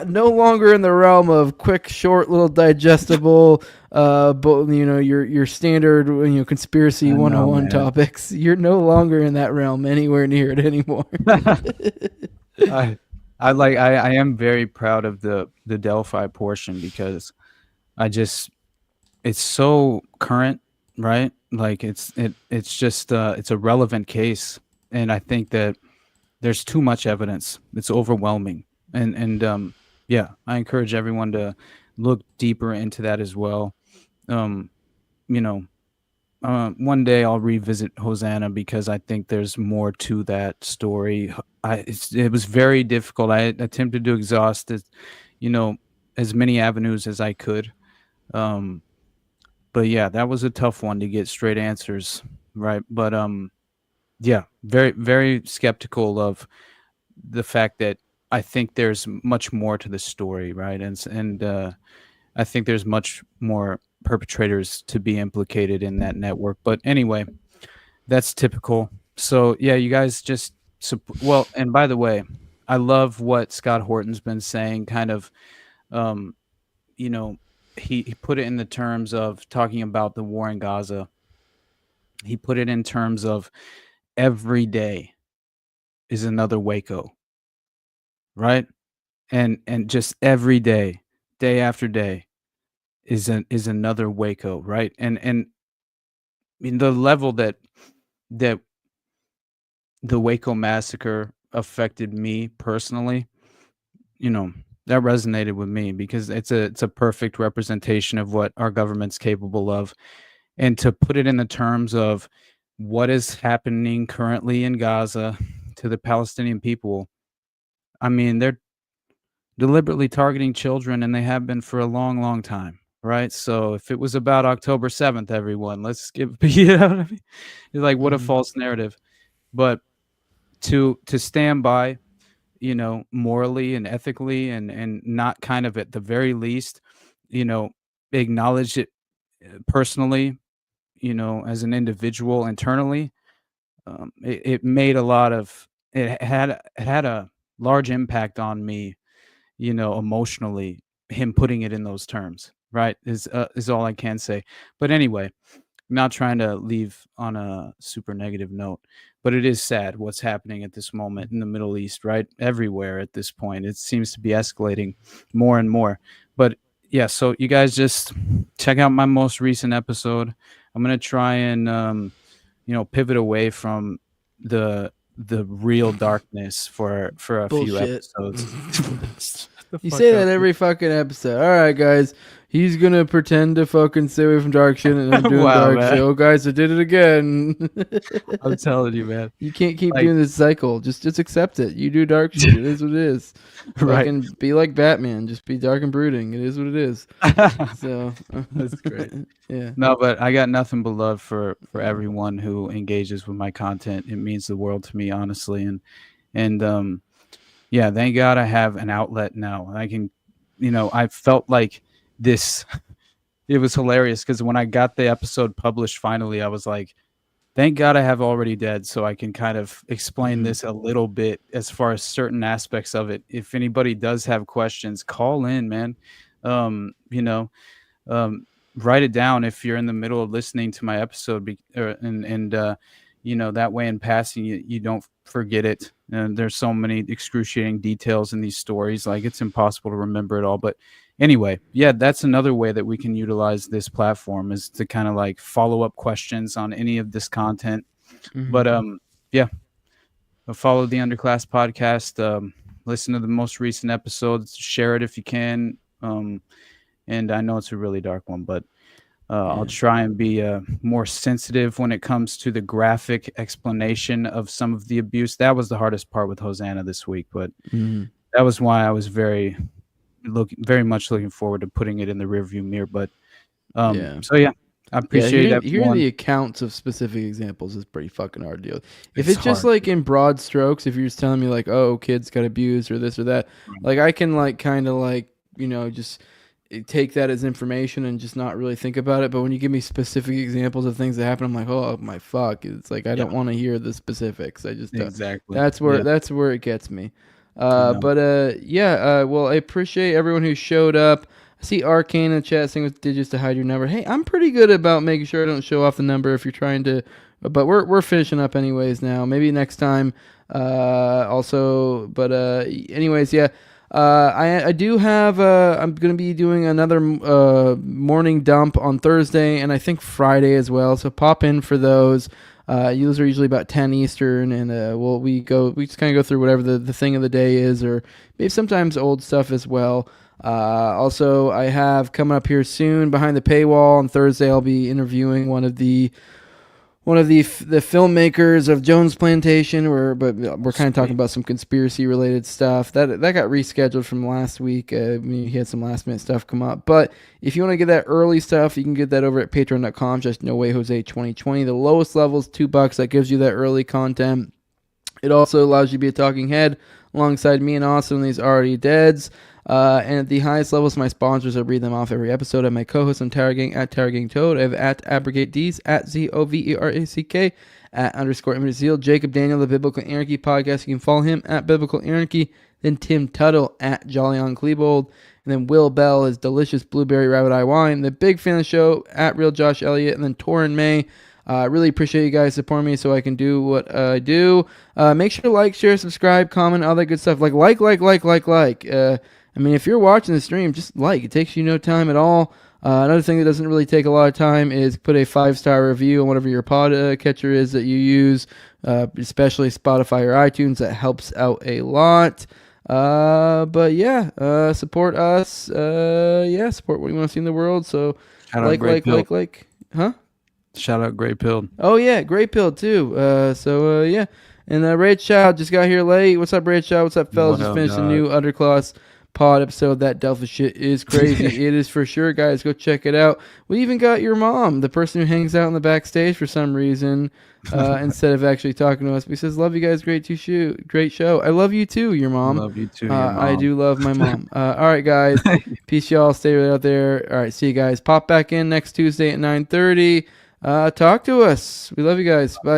Speaker 7: no longer in the realm of quick, short, little digestible, but your standard conspiracy 101 topics. You're no longer in that realm anywhere near it anymore.
Speaker 8: I am very proud of the Delphi portion because it's so current, right? Like it's just it's a relevant case, and I think that there's too much evidence. It's overwhelming, and yeah, I encourage everyone to look deeper into that as well. One day I'll revisit Hosanna because I think there's more to that story. It was very difficult. I attempted to exhaust it, as many avenues as I could. But yeah, that was a tough one to get straight answers, right? But yeah, very, very skeptical of the fact that I think there's much more to the story, right? And I think there's much more perpetrators to be implicated in that network. But anyway, that's typical. So yeah, you guys just well. And by the way, I love what Scott Horton's been saying. Kind of, he put it in the terms of talking about the war in Gaza. He put it in terms of every day is another Waco, right? And just every day, day after day, is another Waco, right? And I mean the level that the Waco massacre affected me personally, that resonated with me because it's a perfect representation of what our government's capable of. And to put it in the terms of what is happening currently in Gaza to the Palestinian people, I mean, they're deliberately targeting children, and they have been for a long, long time, right? So if it was about October 7th, everyone, let's give, you know what I mean? It's like, what a false narrative. But to stand by, morally and ethically and not kind of at the very least, acknowledge it personally, as an individual internally, it made a lot of, it had a large impact on me, emotionally, him putting it in those terms, right? Is all I can say. But anyway, not trying to leave on a super negative note, but it is sad what's happening at this moment in the Middle East, right? Everywhere at this point. It seems to be escalating more and more. But yeah, so you guys just check out my most recent episode. I'm going to try and pivot away from the real darkness for a few
Speaker 7: Bullshit.
Speaker 8: episodes.
Speaker 7: You say that every fucking episode. All right, guys. He's gonna pretend to fucking stay away from dark shit, and I'm doing
Speaker 8: Wow,
Speaker 7: dark
Speaker 8: man.
Speaker 7: shit. Oh, guys, I did it again.
Speaker 8: I'm telling you, man.
Speaker 7: You can't keep
Speaker 8: Like-
Speaker 7: doing this cycle. Just accept it. You do dark shit. It is what it is.
Speaker 8: Right.
Speaker 7: Fucking be like Batman. Just be dark and brooding. It is what it is. So
Speaker 8: That's great.
Speaker 7: Yeah.
Speaker 8: No, but I got nothing but love for everyone who engages with my content. It means the world to me, honestly. And yeah, thank God I have an outlet now. I can, I felt like this. It was hilarious because when I got the episode published finally, I was like, thank God I have Already Dead, so I can kind of explain this a little bit as far as certain aspects of it. If anybody does have questions, call in, man. Write it down if you're in the middle of listening to my episode, that way in passing you don't forget it. And there's so many excruciating details in these stories, like it's impossible to remember it all. But anyway, yeah, that's another way that we can utilize this platform, is to kind of like follow up questions on any of this content. But yeah, follow the Underclass podcast, listen to the most recent episodes, share it if you can. And I know it's a really dark one, but I'll try and be more sensitive when it comes to the graphic explanation of some of the abuse. That was the hardest part with Hosanna this week, but that was why I was very much looking forward to putting it in the rearview mirror. But so yeah, I appreciate that.
Speaker 7: Hearing the accounts of specific examples is pretty fucking hard to deal with. If
Speaker 8: It's
Speaker 7: it's just
Speaker 8: hard.
Speaker 7: like in broad strokes, if you're just telling me like, oh, kids got abused or this or that, like I can like kind of like, just take that as information and just not really think about it. But when you give me specific examples of things that happen, I'm like, oh my fuck, it's like I don't want to hear the specifics. I just
Speaker 8: Exactly.
Speaker 7: that's where it gets me. Well, I appreciate everyone who showed up. I see Arcane in the chat saying with digits to hide your number. Hey, I'm pretty good about making sure I don't show off the number if you're trying to, but we're finishing up anyways now. Maybe next time. Anyways, yeah. I do have I'm going to be doing another morning dump on Thursday and I think Friday as well, so pop in for those. Those are usually about 10 Eastern, and we just kind of go through whatever the thing of the day is, or maybe sometimes old stuff as well. Also, I have coming up here soon behind the paywall on Thursday, I'll be interviewing one of the filmmakers of Jones Plantation, but we're kind of talking about some conspiracy related stuff that got rescheduled from last week. He had some last minute stuff come up, but if you want to get that early stuff, you can get that over at patreon.com. Just No Way Jose 2020. The lowest level is $2. That gives you that early content. It also allows you to be a talking head alongside me and Austin on these Already Deads. And at the highest levels, my sponsors, I read them off every episode. I have my co-host on Tower Gang at Tower Gang Toad. I have at Abrogate D's at ZOVERACK at _ Zeal. Jacob Daniel, the Biblical Anarchy podcast. You can follow him at Biblical Anarchy. Then Tim Tuttle at Jolly on Klebold. And then Will Bell is Delicious Blueberry Rabbit Eye Wine. The big fan of the show at Real Josh Elliott. And then Torrin May. Really appreciate you guys supporting me so I can do what I do. Make sure to like, share, subscribe, comment, all that good stuff. Like. I mean, if you're watching the stream, just like. It takes you no time at all. Another thing that doesn't really take a lot of time is put a 5-star review on whatever your pod catcher is that you use, especially Spotify or iTunes. That helps out a lot. Support us. Support what you want to see in the world. So
Speaker 8: Shout out Grey Pill.
Speaker 7: Huh?
Speaker 8: Shout out Grey Pill.
Speaker 7: Oh yeah, Grey Pill too. Yeah. And Raid Child just got here late. What's up, Raid Child? What's up, fellas? Just finished a new Underclass pod episode. That Delphi shit is crazy. It is for sure, guys. Go check it out. We even got your mom, the person who hangs out in the backstage for some reason, instead of actually talking to us. He says, "Love you guys. Great show. I love you too, your mom.
Speaker 8: Love you too, your mom.
Speaker 7: I do love my mom. All right, guys. Peace, y'all. Stay right out there. All right, see you guys. Pop back in next Tuesday at 9:30. Talk to us. We love you guys. Bye.